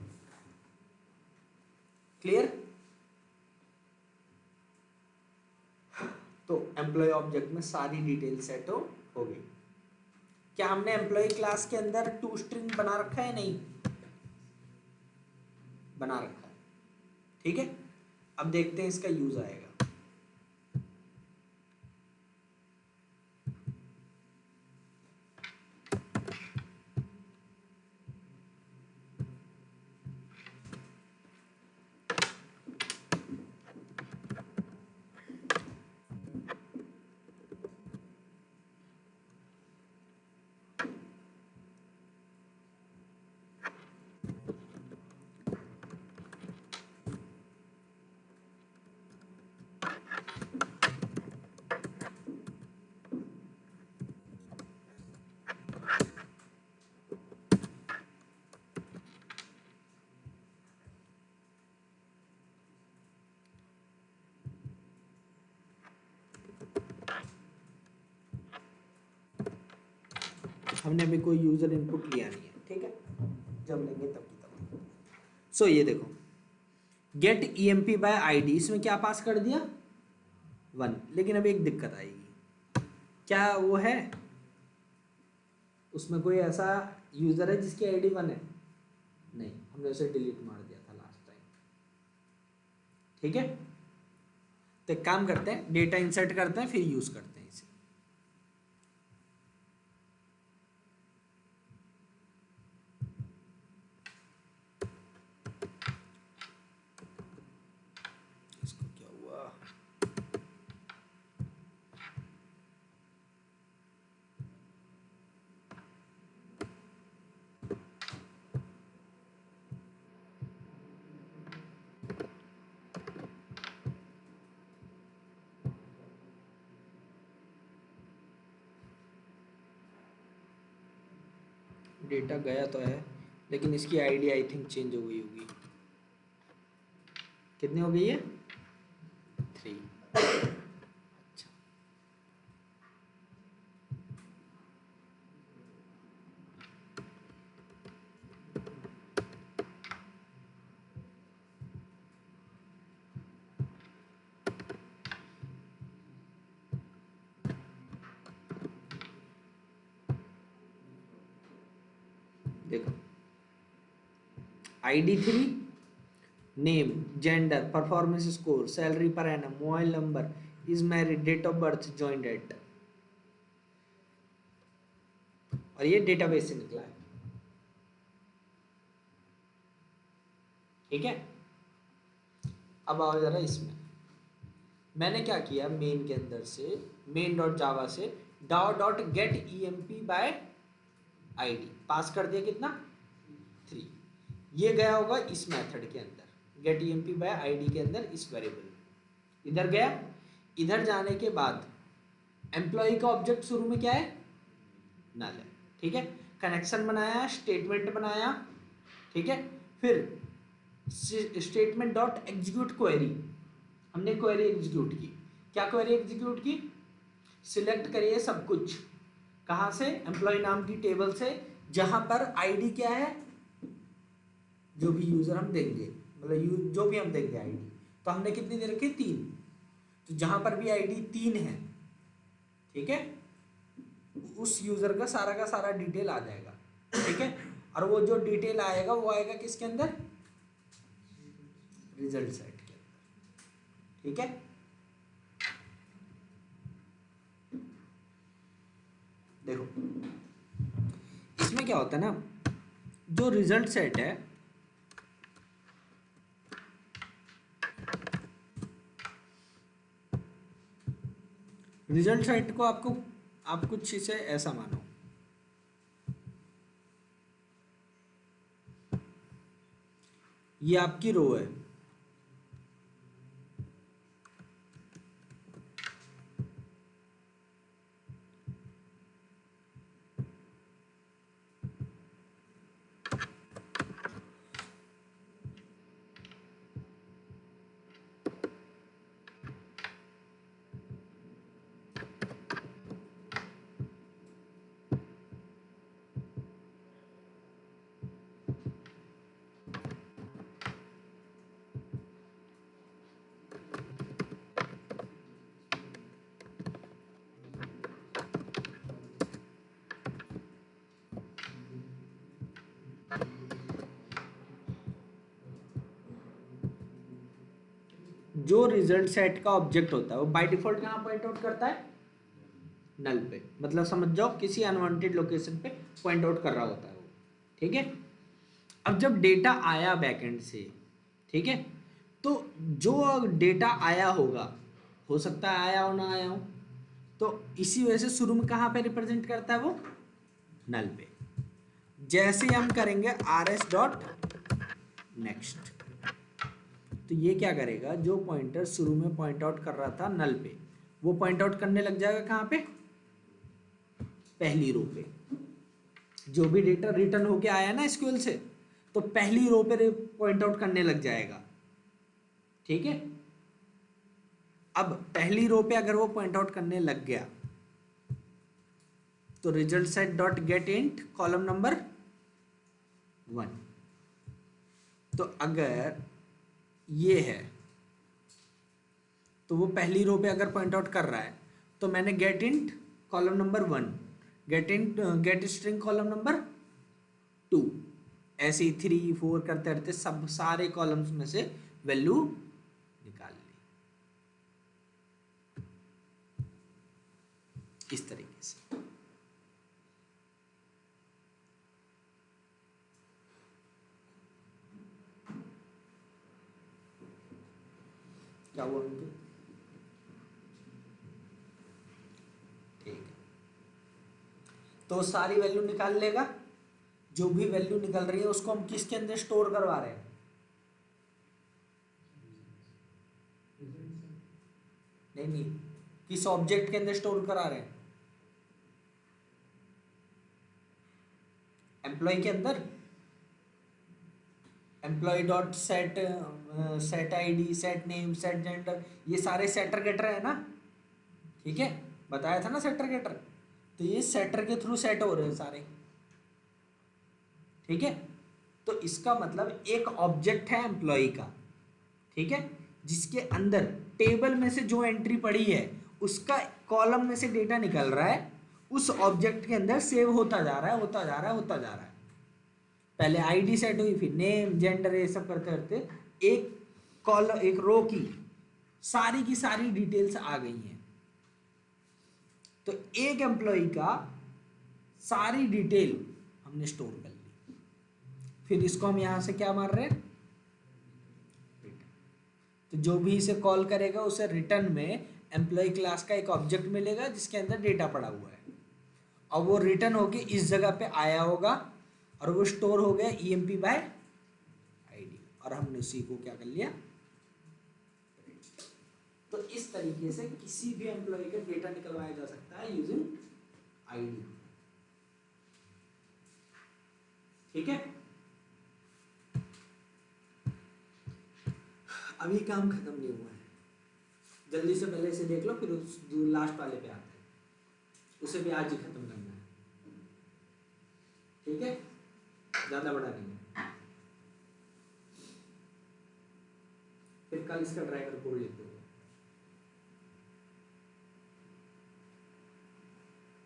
clear. तो एम्प्लॉय ऑब्जेक्ट में सारी डिटेल सेट हो गई। क्या हमने एम्प्लॉय क्लास के अंदर टू स्ट्रिंग बना रखा है? नहीं बना रखा है, ठीक है। अब देखते हैं इसका यूज आएगा। हमने अभी कोई यूजर इनपुट लिया नहीं है, ठीक है, जब लेंगे तब की तब। सो ये देखो, गेट ईएमपी बाय आईडी, इसमें क्या पास कर दिया 1, लेकिन अभी एक दिक्कत आएगी, क्या वो है उसमें कोई ऐसा यूजर है जिसकी आईडी 1 है? नहीं, हमने उसे डिलीट मार दिया था लास्ट टाइम, ठीक है। तो एक काम करते हैं, डेटा इंसर्ट करते हैं, फिर यूज करते हैं इसे। इसको क्या हुआ, डेटा गया तो है, लेकिन इसकी आईडी आई थिंक चेंज हो गई होगी। कितनी हो गई है? 3। अच्छा, देखो ID 3, name, gender, performance score, salary per annum, mobile number, is married, date of birth, joint date, और ये डेटाबेस से निकला है, ठीक है। अब आओ जरा इसमें, मैंने क्या किया, मेन के अंदर से, मेन डॉट जावा से dot gate EMP by ID पास कर दिया, कितना 3। ये गया होगा इस मेथड के अंदर, गेट ईएमपी बाय आईडी के अंदर, इस वेरिएबल इधर गया। इधर जाने के बाद एम्प्लॉय का ऑब्जेक्ट शुरू में क्या है, नल है, ठीक है। कनेक्शन बनाया, स्टेटमेंट बनाया, ठीक है। फिर स्टेटमेंट डॉट एग्जीक्यूट क्वेरी, हमने क्वेरी एग्जीक्यूट की। क्या क्वेरी एग्जीक्यूट की, सिलेक्ट करिए सब कुछ, कहाँ से, एम्प्लॉय नाम की टेबल से, जहां पर आईडी क्या है जो भी यूजर हम देंगे, मतलब जो भी हम देंगे आईडी, तो हमने कितनी दे रखी है 3, तो जहां पर भी आईडी 3 है, ठीक है, उस यूजर का सारा डिटेल आ जाएगा, ठीक है। और वो जो डिटेल आएगा वो आएगा किसके अंदर, रिजल्ट सेट के अंदर, ठीक है। देखो इसमें क्या होता है ना, जो रिजल्ट सेट है, रिजल्ट सेट को आपको, आप कुछ इसे ऐसा मानो, ये आपकी रो है, जो रिजल्ट सेट का ऑब्जेक्ट होता है वो बाय डिफॉल्ट कहाँ पॉइंट आउट करता है, नल पे, मतलब समझ जाओ किसी अनवांटेड लोकेशन पे पॉइंट आउट कर रहा होता है वो, ठीक है। अब जब डेटा आया बैकएंड से, ठीक है, तो जो डेटा आया होगा, हो सकता है आया हो ना आया हो, तो इसी वजह से शुरू में कहाँ पे रिप्रेजेंट करता है वो, नल पे। जैसे हम करेंगे rs डॉट नेक्स्ट, तो ये क्या करेगा, जो पॉइंटर शुरू में पॉइंट आउट कर रहा था नल पे, वो पॉइंट आउट करने लग जाएगा कहाँ पे, पहली रो पे। जो भी डेटा रिटर्न होके आया ना एसक्यूएल से, तो पहली रो पे पॉइंट आउट करने लग जाएगा, ठीक है। अब पहली रो पे अगर वो पॉइंट आउट करने लग गया, तो result set dot gate int column number 1, तो अगर ये है तो वो पहली रो पे अगर पॉइंट आउट कर रहा है, तो मैंने get int column number 1, get string column number 2, ऐसे ही 3 4 करते रहते सब सारे कॉलम्स में से वैल्यू निकाल ली, इस तरीके से। क्या हुआ उनके, ठीक है, तो सारी वैल्यू निकाल लेगा, जो भी वैल्यू निकल रही है उसको हम किसके अंदर स्टोर करवा रहे हैं, नहीं, किस ऑब्जेक्ट के अंदर स्टोर करा रहे हैं, एम्प्लॉय के अंदर, employ dot set, set ID, set name, set gender, ये सारे सेटर गेटर है ना, ठीक है, बताया था ना सेटर गेटर, तो ये सेटर के थ्रू सेट हो रहे हैं सारे, ठीक है। तो इसका मतलब एक ऑब्जेक्ट है एम्प्लॉय का, ठीक है, जिसके अंदर टेबल में से जो एंट्री पड़ी है उसका कॉलम में से डेटा निकल रहा है, उस ऑब्जेक्ट के अंदर सेव होता जा रहा है, होता जा रहा है, होता जा रहा है। पहले आईडी सेट हुई, फिर नेम जेंडर, ये सब करते करते एक कॉलम, एक रो की सारी डिटेल्स आ गई हैं। तो एक एम्प्लॉय का सारी डिटेल हमने स्टोर कर ली, फिर इसको हम यहां से क्या मार रहे हैं, तो जो भी इसे कॉल करेगा उसे रिटर्न में एम्प्लॉय क्लास का एक ऑब्जेक्ट मिलेगा जिसके अंदर डेटा पड़ा हुआ है, और वो रिटर्न होके इस जगह पे आया होगा और वो स्टोर हो गया emp बाय आईडी, और हमने उसी को क्या कर लिया। तो इस तरीके से किसी भी एम्प्लॉय का डेटा निकलवाया जा सकता है यूजिंग आईडी, ठीक है। अभी काम खत्म नहीं हुआ है, जल्दी से पहले इसे देख लो, फिर उस लास्ट वाले पे आते हैं, उसे भी आज ही खत्म करना है, ठीक है, ज्यादा बड़ा नहीं है। फिर कल इसका ड्राइवर कोड लिख दूंगा।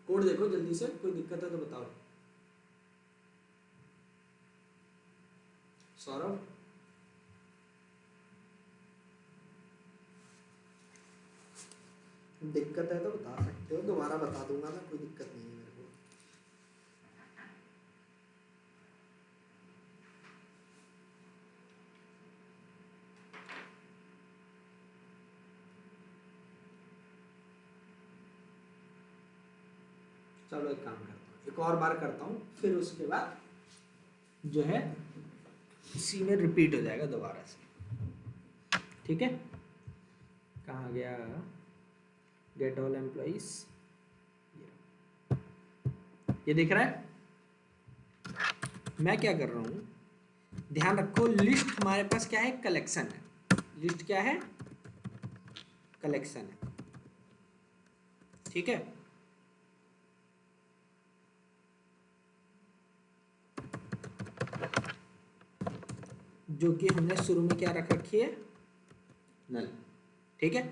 कोड देखो जल्दी से, कोई दिक्कत है तो बताओ। सौरभ, दिक्कत है तो बता सकते हो, दोबारा बता दूंगा मैं, कोई दिक्कत नहीं है मेरे को। चलो एक काम करता हूँ, एक और बार करता हूँ, फिर उसके बाद जो है सी में रिपीट हो जाएगा दोबारा से, ठीक है। कहाँ गया गेट ऑल एम्प्लॉइज, ये दिख रहा है। मैं क्या कर रहा हूँ, ध्यान रखो, लिस्ट हमारे पास क्या है, कलेक्शन है। लिस्ट क्या है, कलेक्शन है, ठीक है। जो कि हमने शुरू में क्या रख रखी है, नल, ठीक है।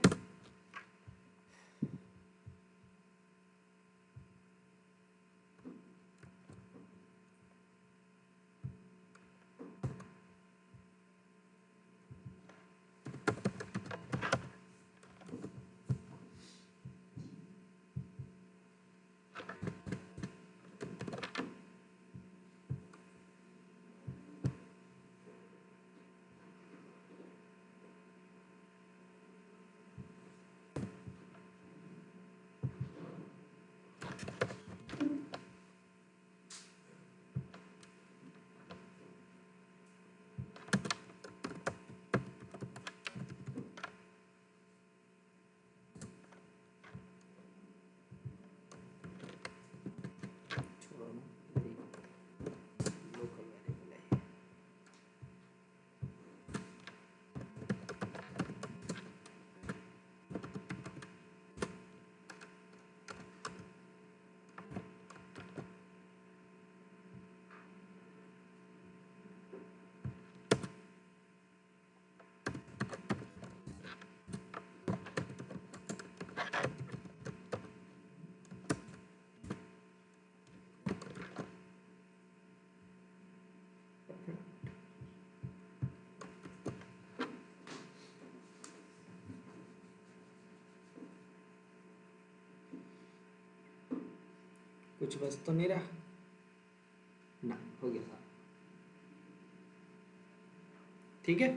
कुछ बस तो नहीं रहा ना, हो गया था, ठीक है।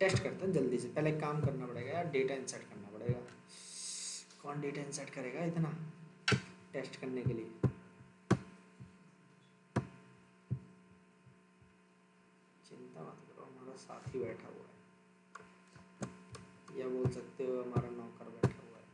टेस्ट करते हैं जल्दी से, पहले एक काम करना पड़ेगा यार, डेटा इंसर्ट करना पड़ेगा। कौन डेटा इंसर्ट करेगा इतना टेस्ट करने के लिए। चिंता मत करो, हमारा साथी बैठा हुआ है, या बोल सकते हो हमारा नौकर बैठा हुआ है।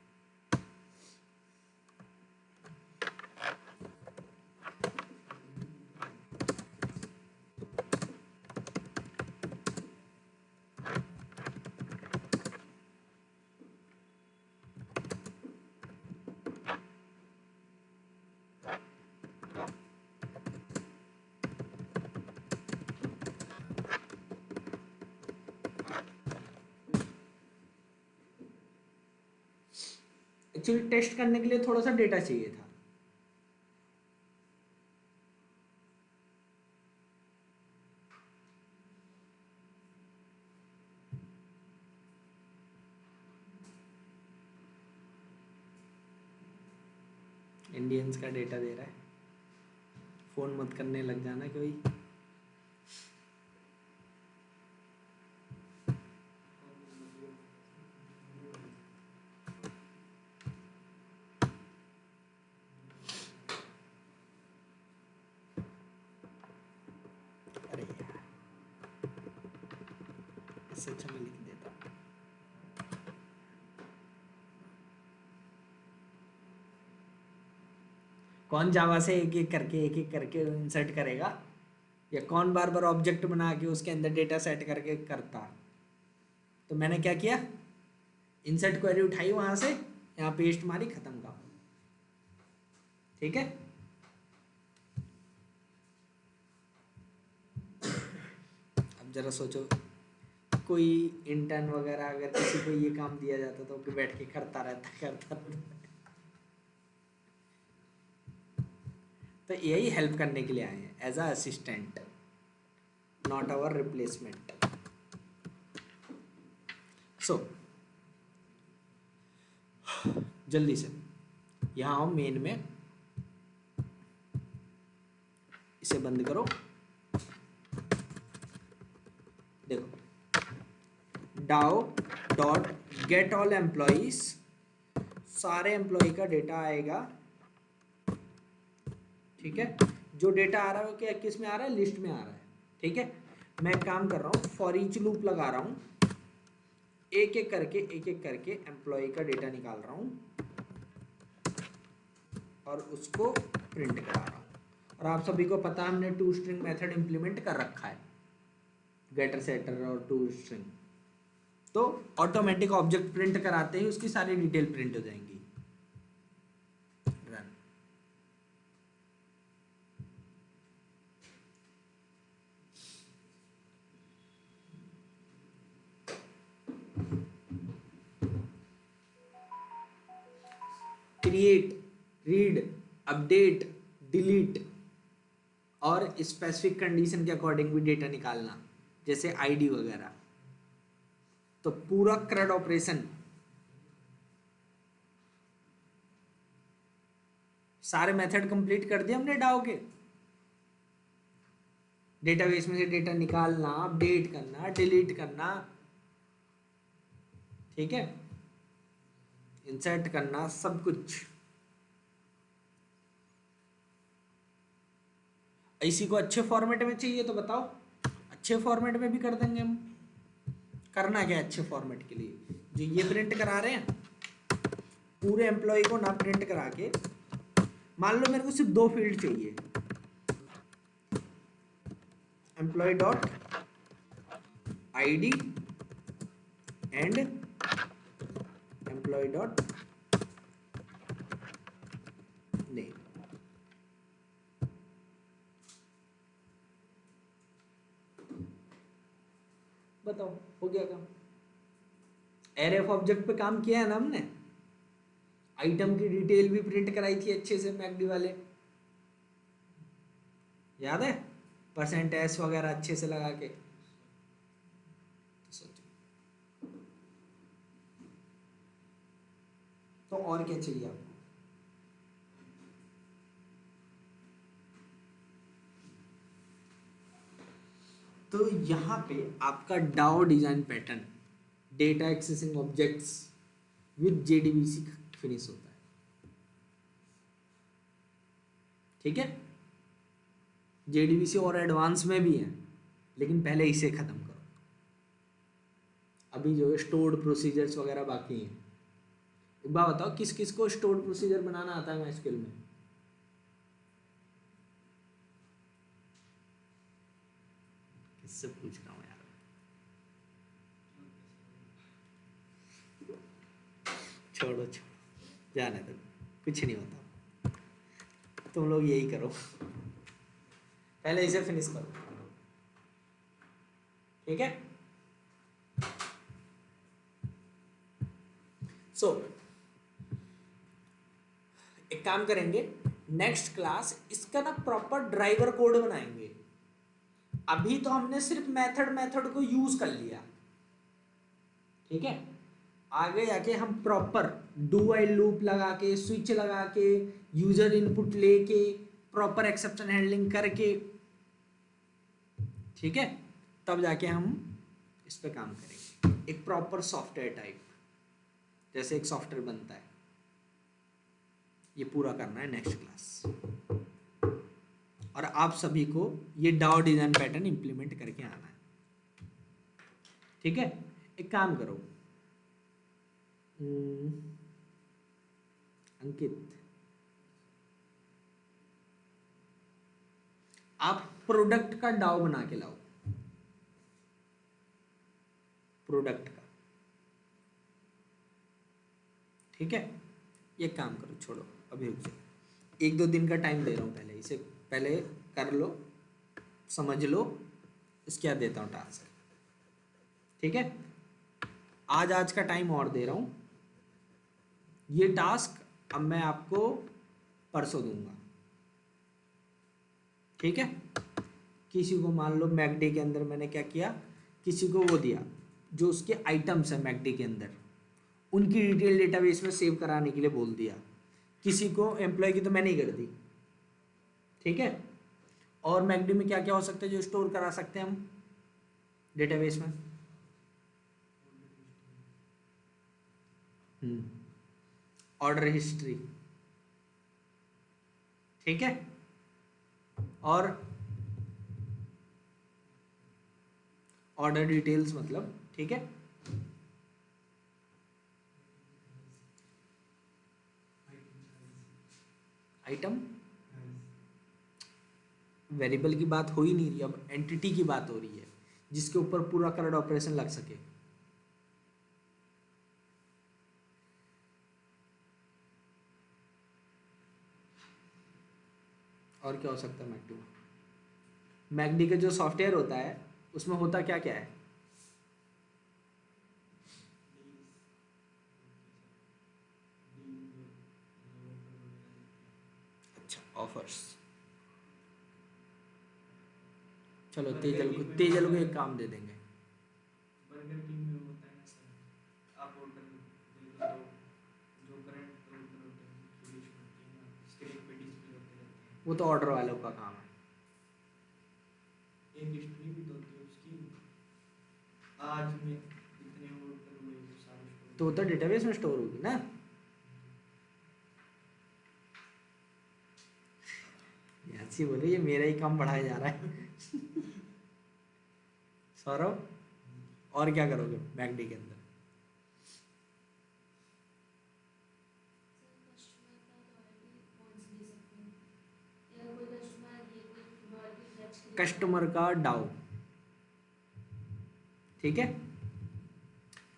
एक्चुअली टेस्ट करने के लिए थोड़ा सा डेटा चाहिए था। इंडियंस का डेटा दे रहा है, फोन मत करने लग जाना कोई। अरे यार, इससे अच्छा मैं लिख देता। कौन जावा से एक एक करके इंसर्ट करेगा, या कौन बार बार ऑब्जेक्ट बना के उसके अंदर डेटा सेट करके करता। तो मैंने क्या किया, इंसर्ट क्वेरी उठाई वहां से, यहाँ पेस्ट मारी, खत्म काम, ठीक है। अब जरा सोचो, कोई इंटर्न वगैरह अगर किसी को ये काम दिया जाता तो बैठ के करता रहता। तो यही हेल्प करने के लिए आए हैं as a assistant, not our replacement. So जल्दी से यहाँ आओ मेन में, इसे बंद करो। देखो डाउ डॉट गेट ऑल एम्प्लॉइज, सारे एम्प्लॉय का डेटा आएगा। ठीक है, जो डेटा आ रहा है वो क्या किस में आ रहा है, लिस्ट में आ रहा है। ठीक है, मैं काम कर रहा हूँ, फॉर ईच लूप लगा रहा हूँ, एक एक करके एम्प्लॉय का डेटा निकाल रहा हूँ और उसको प्रिंट करा रहा हूँ। और आप सभी को पता है हमने टू स्ट्रिंग मेथड इंप्लीमेंट कर रखा है, गेटर सेटर और टू स्ट्रिंग। तो ऑटोमेटिक ऑब्जेक्ट प्रिंट कराते ही उसकी सारी डिटेल प्रिंट हो जाएंगी। Run. Create, read, update, delete और स्पेसिफिक कंडीशन के अकॉर्डिंग भी डेटा निकालना, जैसे आईडी वगैरह। तो पूरा CRUD ऑपरेशन सारे मेथड कंप्लीट कर दिए हमने डाउ के। डेटाबेस में से डेटा निकालना, अपडेट करना, डिलीट करना, ठीक है, इंसर्ट करना, सब कुछ। इसी को अच्छे फॉर्मेट में चाहिए तो बताओ, अच्छे फॉर्मेट में भी कर देंगे हम। करना क्या अच्छे फॉर्मेट के लिए, जो ये प्रिंट करा रहे हैं पूरे एम्प्लॉय को ना प्रिंट करा के, मान लो मेरे को सिर्फ 2 फील्ड चाहिए, employ dot ID and employ dot name. बताओ हो गया काम। एरे ऑफ ऑब्जेक्ट पे काम किया है ना हमने, आइटम की डिटेल भी प्रिंट कराई थी अच्छे से मैकडी वाले, याद है, %s वगैरह अच्छे से लगा के। तो और क्या चाहिए आपको? तो यहाँ पे आपका DAO design pattern, data accessing objects with JDBC finish होता है। ठीक है, JDBC और एडवांस में भी है, लेकिन पहले इसे खत्म करो। अभी जो स्टोर्ड प्रोसीजर्स वगैरह बाकी हैं। एक बात बताओ, किस किस को स्टोर्ड प्रोसीजर बनाना आता है MySQL में? किससे पूछ रहा हूँ यार, छोड़ो जाने दो, कुछ नहीं होता। तुम लोग यही करो, पहले इसे फिनिश करो। ठीक है, सो एक काम करेंगे, नेक्स्ट क्लास इसका ना प्रॉपर ड्राइवर कोड बनाएंगे। अभी तो हमने सिर्फ मेथड को यूज कर लिया, ठीक है, आगे जाके हम प्रॉपर डू व्हाइल लूप लगा के, स्विच लगा के, यूजर इनपुट लेके, प्रॉपर एक्सेप्शन हैंडलिंग करके, ठीक है, तब जाके हम इस पे काम करेंगे। एक प्रॉपर सॉफ्टवेयर टाइप, जैसे एक सॉफ्टवेयर बनता है, ये पूरा करना है नेक्स्ट क्लास। और आप सभी को ये डाओ डिजाइन पैटर्न इंप्लीमेंट करके आना है। ठीक है, एक काम करो अंकित, आप प्रोडक्ट का डाओ बना के लाओ, प्रोडक्ट का। ठीक है, ये काम करो, छोड़ो अभी रुक जाओ, 1-2 दिन का टाइम दे रहा हूँ, पहले इसे पहले कर लो, समझ लो, इसके बाद देता हूँ टास्क। ठीक है, आज का टाइम और दे रहा हूँ, ये टास्क अब मैं आपको परसों दूंगा। ठीक है, किसी को मान लो मैकडी के अंदर मैंने क्या किया, किसी को वो दिया जो उसके आइटम्स है मैकडी के अंदर, उनकी डिटेल डेटाबेस में सेव कराने के लिए बोल दिया, किसी को एम्प्लॉय की तो मैंने ही कर दी। ठीक है, और मैकडी में क्या क्या हो सकता है जो स्टोर करा सकते हैं हम डेटाबेस में? ऑर्डर हिस्ट्री, ठीक है, और ऑर्डर डिटेल्स मतलब, ठीक है, आइटम वेरिएबल की बात हो ही नहीं रही, अब एंटिटी की बात हो रही है जिसके ऊपर पूरा करंट ऑपरेशन लग सके। और क्या हो सकता है मैकडी में? मैकडी का जो सॉफ्टवेयर होता है उसमें होता क्या क्या है? अच्छा, ऑफर्स। चलो तेजल को एक काम दे देंगे। बर्गर किंग में होता है ना सर, आप ऑर्डर दे दो तो जो करंट ऑर्डर होते हैं उसकी लिस्ट होती है ना, स्क्रीन पे डिस्प्ले होते रहते हैं। वो तो ऑर्डर वालों का काम है। एक हिस्ट्री भी तो होती है उसकी, आज में इतने ऑर्डर हुए वो सारे तो वो तो डेटाबेस में स्टोर होगी ना। ऐसी बोले ये मेरा ही काम बढ़ाया जा रहा है। सौरभ, और क्या करोगे मैकडी के अंदर? कस्टमर का डाउ, ठीक है,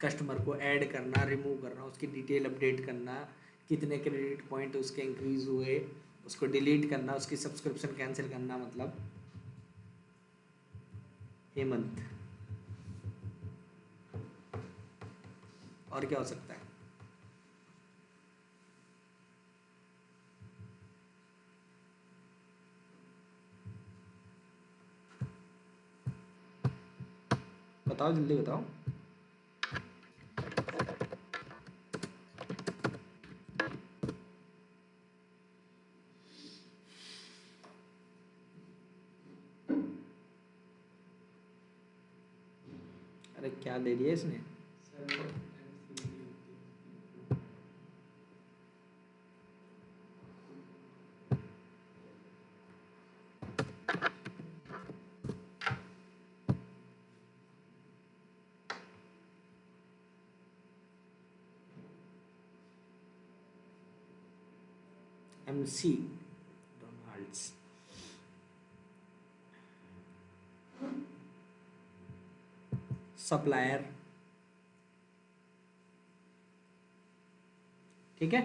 कस्टमर को ऐड करना, रिमूव करना, उसकी डिटेल अपडेट करना, कितने क्रेडिट पॉइंट उसके इंक्रीज हुए, उसको डिलीट करना, उसकी सब्सक्रिप्शन कैंसिल करना, मतलब हेमंत। और क्या हो सकता है? बताओ, जल्दी बताओ। अरे क्या दे दिया इसने? सर वो MCD होती है। MC डोनाल्ड्स, सप्लायर, ठीक है,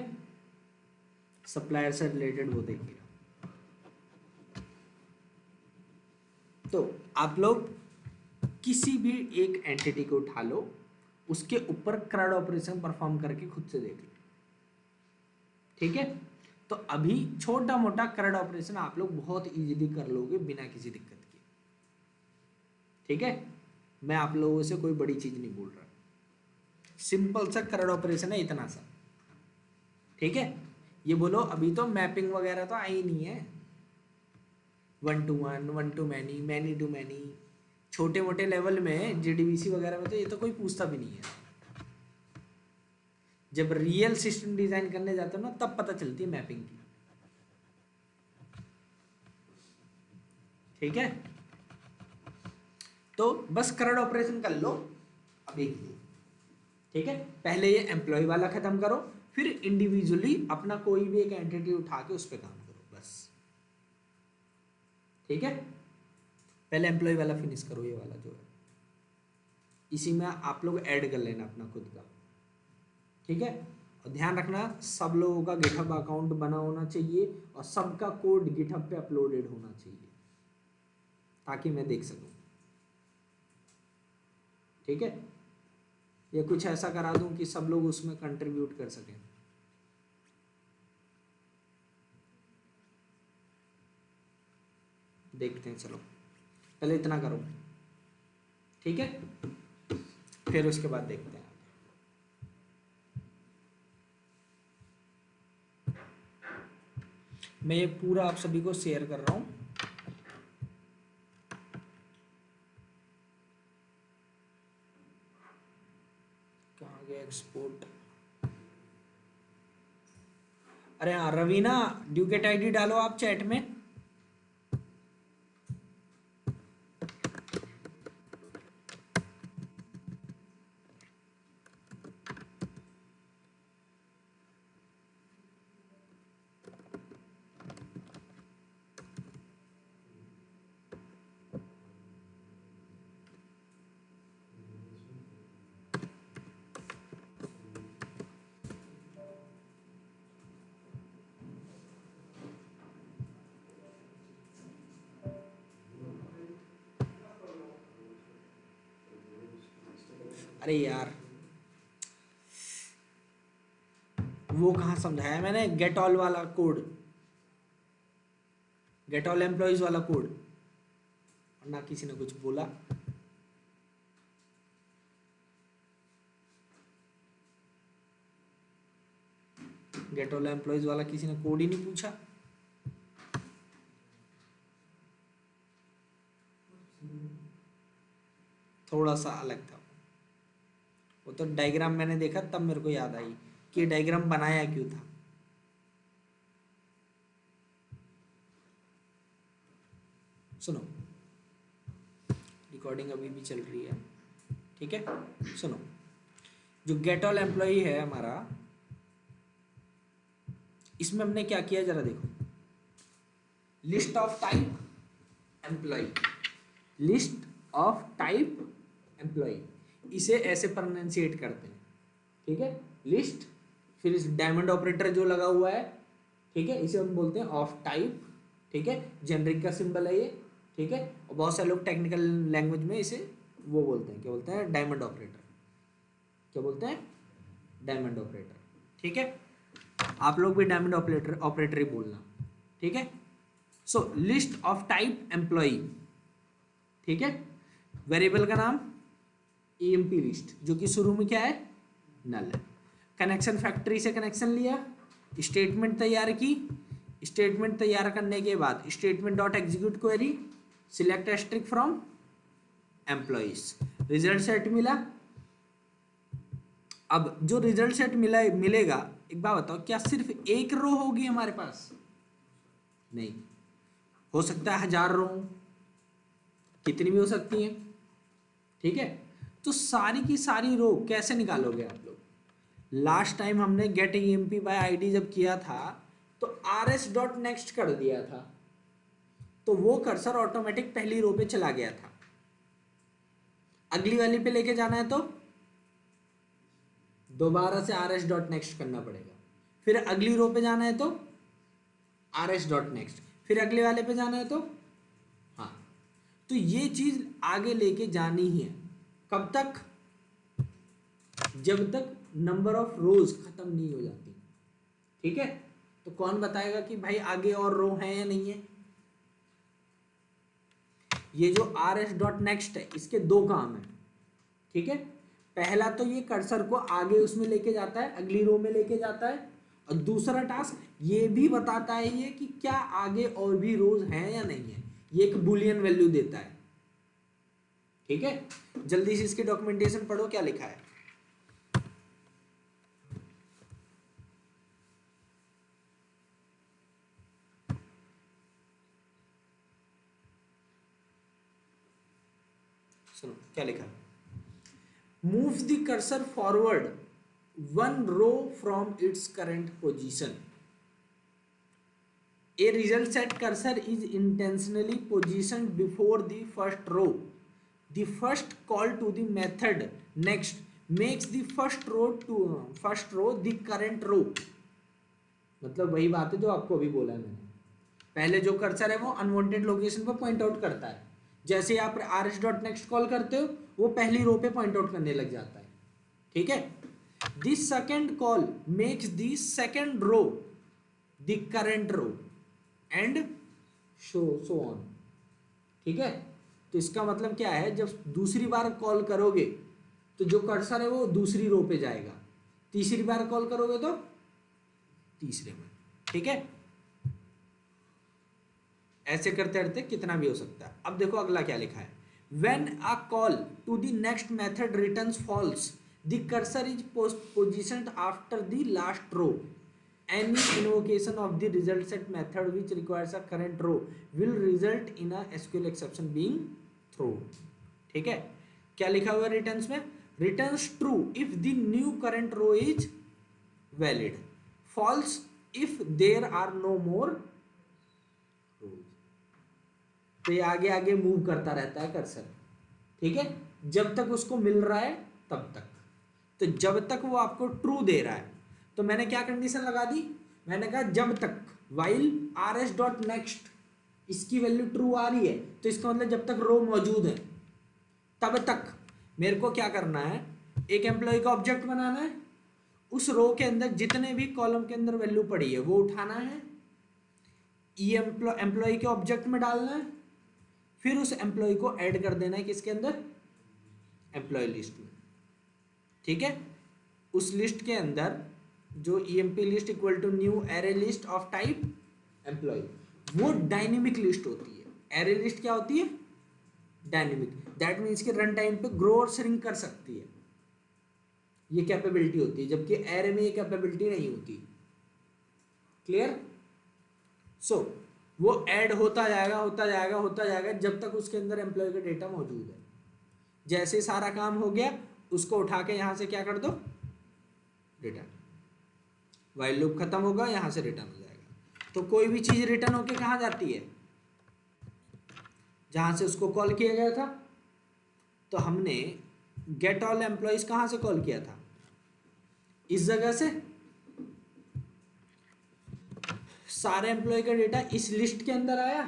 सप्लायर से रिलेटेड वो देखिएगा। तो आप लोग किसी भी एक एंटिटी को उठा लो, उसके ऊपर CRUD ऑपरेशन परफॉर्म करके खुद से देख लो। ठीक है, तो अभी छोटा मोटा CRUD ऑपरेशन आप लोग बहुत इजीली कर लोगे बिना किसी दिक्कत के। ठीक है, मैं आप लोगों से कोई बड़ी चीज नहीं बोल रहा, सिंपल सा CRUD ऑपरेशन है, इतना सा। ठीक है, ये बोलो अभी तो मैपिंग वगैरह तो आई नहीं है, 1 to 1, 1 to many, many to many, छोटे मोटे लेवल में JDBC वगैरह में तो ये तो कोई पूछता भी नहीं है। जब रियल सिस्टम डिजाइन करने जाते हो ना तब पता चलती है मैपिंग की। ठीक है, तो बस CRUD ऑपरेशन कर लो अभी के लिए। ठीक है, पहले ये एम्प्लॉय वाला खत्म करो, फिर इंडिविजुअली अपना कोई भी एक एंटिटी उठा के उस पर काम करो बस। ठीक है, पहले एम्प्लॉय वाला फिनिश करो, ये वाला जो है, इसी में आप लोग ऐड कर लेना अपना खुद का। ठीक है, और ध्यान रखना सब लोगों का गिटहब अकाउंट बना होना चाहिए और सबका कोड गिटहब पे अपलोडेड होना चाहिए ताकि मैं देख सकूं। ठीक है। या कुछ ऐसा करा दूं कि सब लोग उसमें कंट्रीब्यूट कर सकें। देखते हैं, चलो पहले इतना करो, ठीक है, फिर उसके बाद देखते हैं। मैं ये पूरा आप सभी को शेयर कर रहा हूं। कहाँ गया एक्सपोर्ट? अरे हाँ रवीना, ड्यूकेट आईडी डालो आप चैट में। अरे यार वो कहाँ समझाया मैंने, गेट ऑल वाला कोड, गेट ऑल एम्प्लॉइज वाला कोड, और ना किसी ने कुछ बोला। गेट ऑल एम्प्लॉइज वाला किसी ने कोड ही नहीं पूछा। थोड़ा सा अलग था वो तो, डायग्राम मैंने देखा तब मेरे को याद आई कि डायग्राम बनाया क्यों था। सुनो, रिकॉर्डिंग अभी भी चल रही है, ठीक है। सुनो, जो गेट ऑल एम्प्लॉई है हमारा, इसमें हमने क्या किया जरा देखो, list of type employee, list of type employee, इसे ऐसे प्रोनाउंसिएट करते हैं, ठीक है। लिस्ट, फिर इस डायमंड ऑपरेटर जो लगा हुआ है, ठीक है, इसे हम बोलते हैं ऑफ टाइप, ठीक है, जेनरिक का सिंबल है ये, ठीक है। और बहुत सारे लोग टेक्निकल लैंग्वेज में इसे वो बोलते हैं, क्या बोलते हैं, डायमंड ऑपरेटर, क्या बोलते हैं, डायमंड ऑपरेटर, ठीक है। आप लोग भी डायमंड ऑपरेटर ही बोलना, ठीक है। सो लिस्ट ऑफ टाइप एम्प्लॉई, ठीक है। वेरिएबल का नाम EMP लिस्ट, जो कि शुरू में क्या है, नल है। कनेक्शन फैक्ट्री से कनेक्शन लिया, स्टेटमेंट तैयार की, स्टेटमेंट तैयार करने के बाद statement dot execute query, select asterisk from employees, result set मिला। अब जो रिजल्ट सेट मिलेगा, एक बात बताओ, क्या सिर्फ एक रो होगी हमारे पास? नहीं, हो सकता है 1000 रो, कितनी भी हो सकती हैं, ठीक है। तो सारी की सारी रो कैसे निकालोगे आप लोग? लास्ट टाइम हमने गेट EMP बाय आईडी जब किया था तो rs.next कर दिया था, तो वो कर्सर ऑटोमेटिक पहली रो पे चला गया था। अगली वाली पे लेके जाना है तो दोबारा से rs.next करना पड़ेगा, फिर अगली रो पे जाना है तो rs.next, फिर अगले वाले पे जाना है तो, हाँ। तो ये चीज आगे लेके जानी ही है, कब तक? जब तक नंबर ऑफ रोज खत्म नहीं हो जाती, ठीक है। तो कौन बताएगा कि भाई आगे और रो है या नहीं है? ये जो rs.next है, इसके दो काम है, ठीक है। पहला तो ये कर्सर को आगे उसमें लेके जाता है, अगली रो में लेके जाता है, और दूसरा टास्क ये भी बताता है ये कि क्या आगे और भी रोज हैं या नहीं है, ये एक बुलियन वैल्यू देता है, ठीक है। जल्दी से इसकी डॉक्यूमेंटेशन पढ़ो, क्या लिखा है। सुनो क्या लिखा है, move the cursor forward 1 row from its current position, a result set cursor is intentionally positioned before the first row, the first call to the method next makes the first row the current row। मतलब वही बात है जो आपको अभी बोला है मैंने, पहले जो कर्सर है वो अनवांटेड लोकेशन पर पॉइंट आउट करता है, जैसे आप rs.next कॉल करते हो वो पहली रो पे पॉइंट आउट करने लग जाता है, ठीक है। This second call makes the second row the current row and so on. ठीक है, तो इसका मतलब क्या है, जब दूसरी बार कॉल करोगे तो जो कर्सर है वो दूसरी रो पे जाएगा, तीसरी बार कॉल करोगे तो तीसरे में। ठीक है, ऐसे करते करते कितना भी हो सकता है। अब देखो अगला क्या लिखा है, when a call to the next method returns false the cursor is positioned after the last row, any invocation of the result set method which requires a current row will result in a SQL exception being thrown। ठीक है, क्या लिखा हुआ है returns में, returns true if the new current row is valid, false if there are no more rows. तो ये आगे आगे मूव करता रहता है कर्सर। ठीक है, जब तक उसको मिल रहा है तब तक। तो जब तक वो आपको ट्रू दे रहा है, तो मैंने क्या कंडीशन लगा दी, मैंने कहा जब तक while R S dot next इसकी वैल्यू ट्रू आ रही है, तो इसका मतलब जब तक रो मौजूद है तब तक मेरे को क्या करना है, एक एम्प्लॉय का ऑब्जेक्ट बनाना है, उस रो के अंदर जितने भी कॉलम के अंदर वैल्यू पड़ी है वो उठाना है, ई एम्प्लॉय के ऑब्जेक्ट में डालना है, फिर उस एम्प्लॉय को ऐड कर देना है किसके अंदर, एम्प्लॉय लिस्ट में। ठीक है, उस लिस्ट के अंदर जो emp list equal to new array list of type employee, वो डायनेमिक लिस्ट होती है। एरे लिस्ट क्या होती है, डायनेमिक, दैट मीन्स कि रन टाइम पे ग्रो और श्रिंक कर सकती है, ये कैपेबिलिटी होती है, जबकि एरे में ये कैपेबिलिटी नहीं होती। क्लियर। सो वो ऐड होता जाएगा होता जाएगा होता जाएगा जब तक उसके अंदर एम्प्लॉय का डेटा मौजूद है। जैसे सारा काम हो गया उसको उठा के यहां से क्या कर दो, रिटर्न। वाइल लूप खत्म होगा, यहां से रिटर्न हो जाएगा। तो कोई भी चीज रिटर्न होके कहां जाती है, जहां से उसको कॉल किया गया था। तो हमने गेट ऑल एम्प्लॉइज कहां से कॉल किया था, इस जगह से। सारे एम्प्लॉय का डेटा इस लिस्ट के अंदर आया,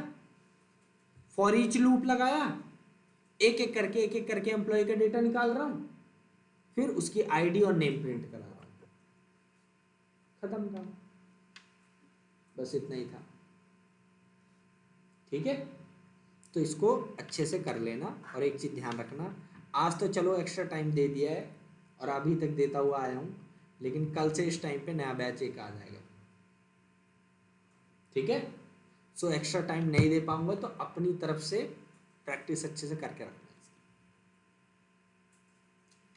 फॉर ईच लूप लगाया, एक एक करके एम्प्लॉय का डेटा निकाल रहा हूं, फिर उसकी आईडी और नेम प्रिंट करा रहा हूं, खत्म काम। बस इतना ही था। ठीक है, तो इसको अच्छे से कर लेना। और एक चीज ध्यान रखना, आज तो चलो एक्स्ट्रा टाइम दे दिया है और अभी तक देता हुआ आया हूं, लेकिन कल से इस टाइम पे नया बैच एक आ जाएगा। ठीक है, सो एक्स्ट्रा टाइम नहीं दे पाऊंगा तो अपनी तरफ से प्रैक्टिस अच्छे से करके रखना इसकी।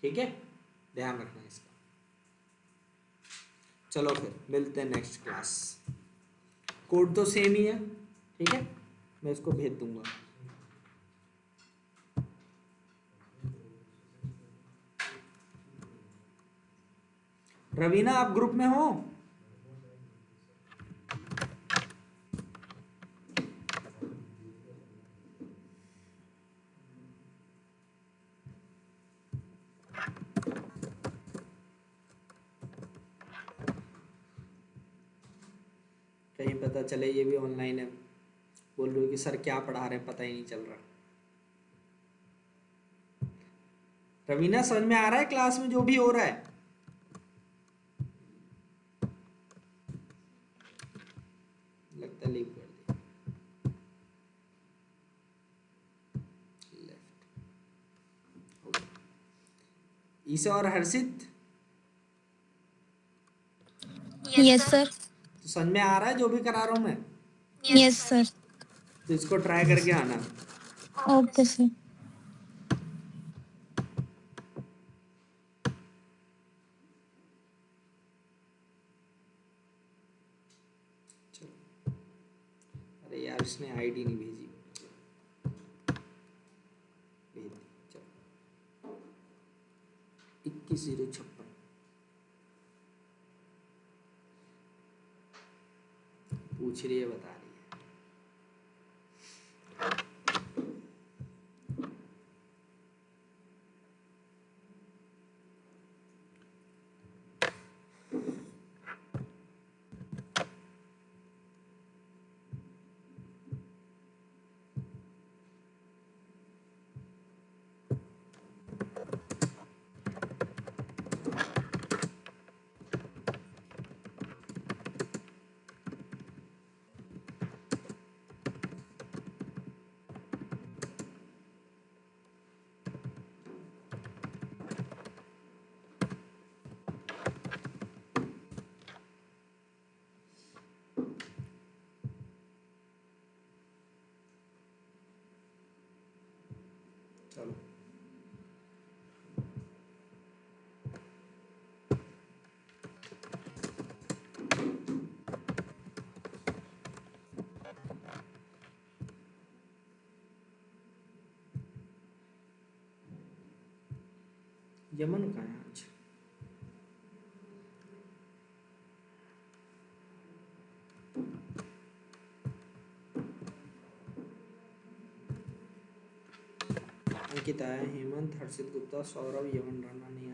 ठीक है, ध्यान रखना इसका। चलो फिर मिलते हैं नेक्स्ट क्लास। कोड तो सेम ही है, ठीक है, मैं इसको भेज दूंगा। रवीना आप ग्रुप में हो, कहीं पता चले ये भी ऑनलाइन है, बोल रही हो कि सर क्या पढ़ा रहे हैं पता ही नहीं चल रहा। रवीना समझ में आ रहा है क्लास में जो भी हो रहा है, लगता है लीव कर दिया। लेफ्ट, ईसा और हर्षित, यस सर। तो समझ में आ रहा है जो भी करा रहा हूं मैं, यस सर। तो इसको ट्राई करके आना। Okay sir. अरे यार इसने आईडी नहीं भेजी, भेज दी। चलो 21,056 पूछ रही है, बता रही है। यमन कहाँ है आज? अंकिता है, हेमंत, हर्षित गुप्ता, सौरभ, यमन राणा नहीं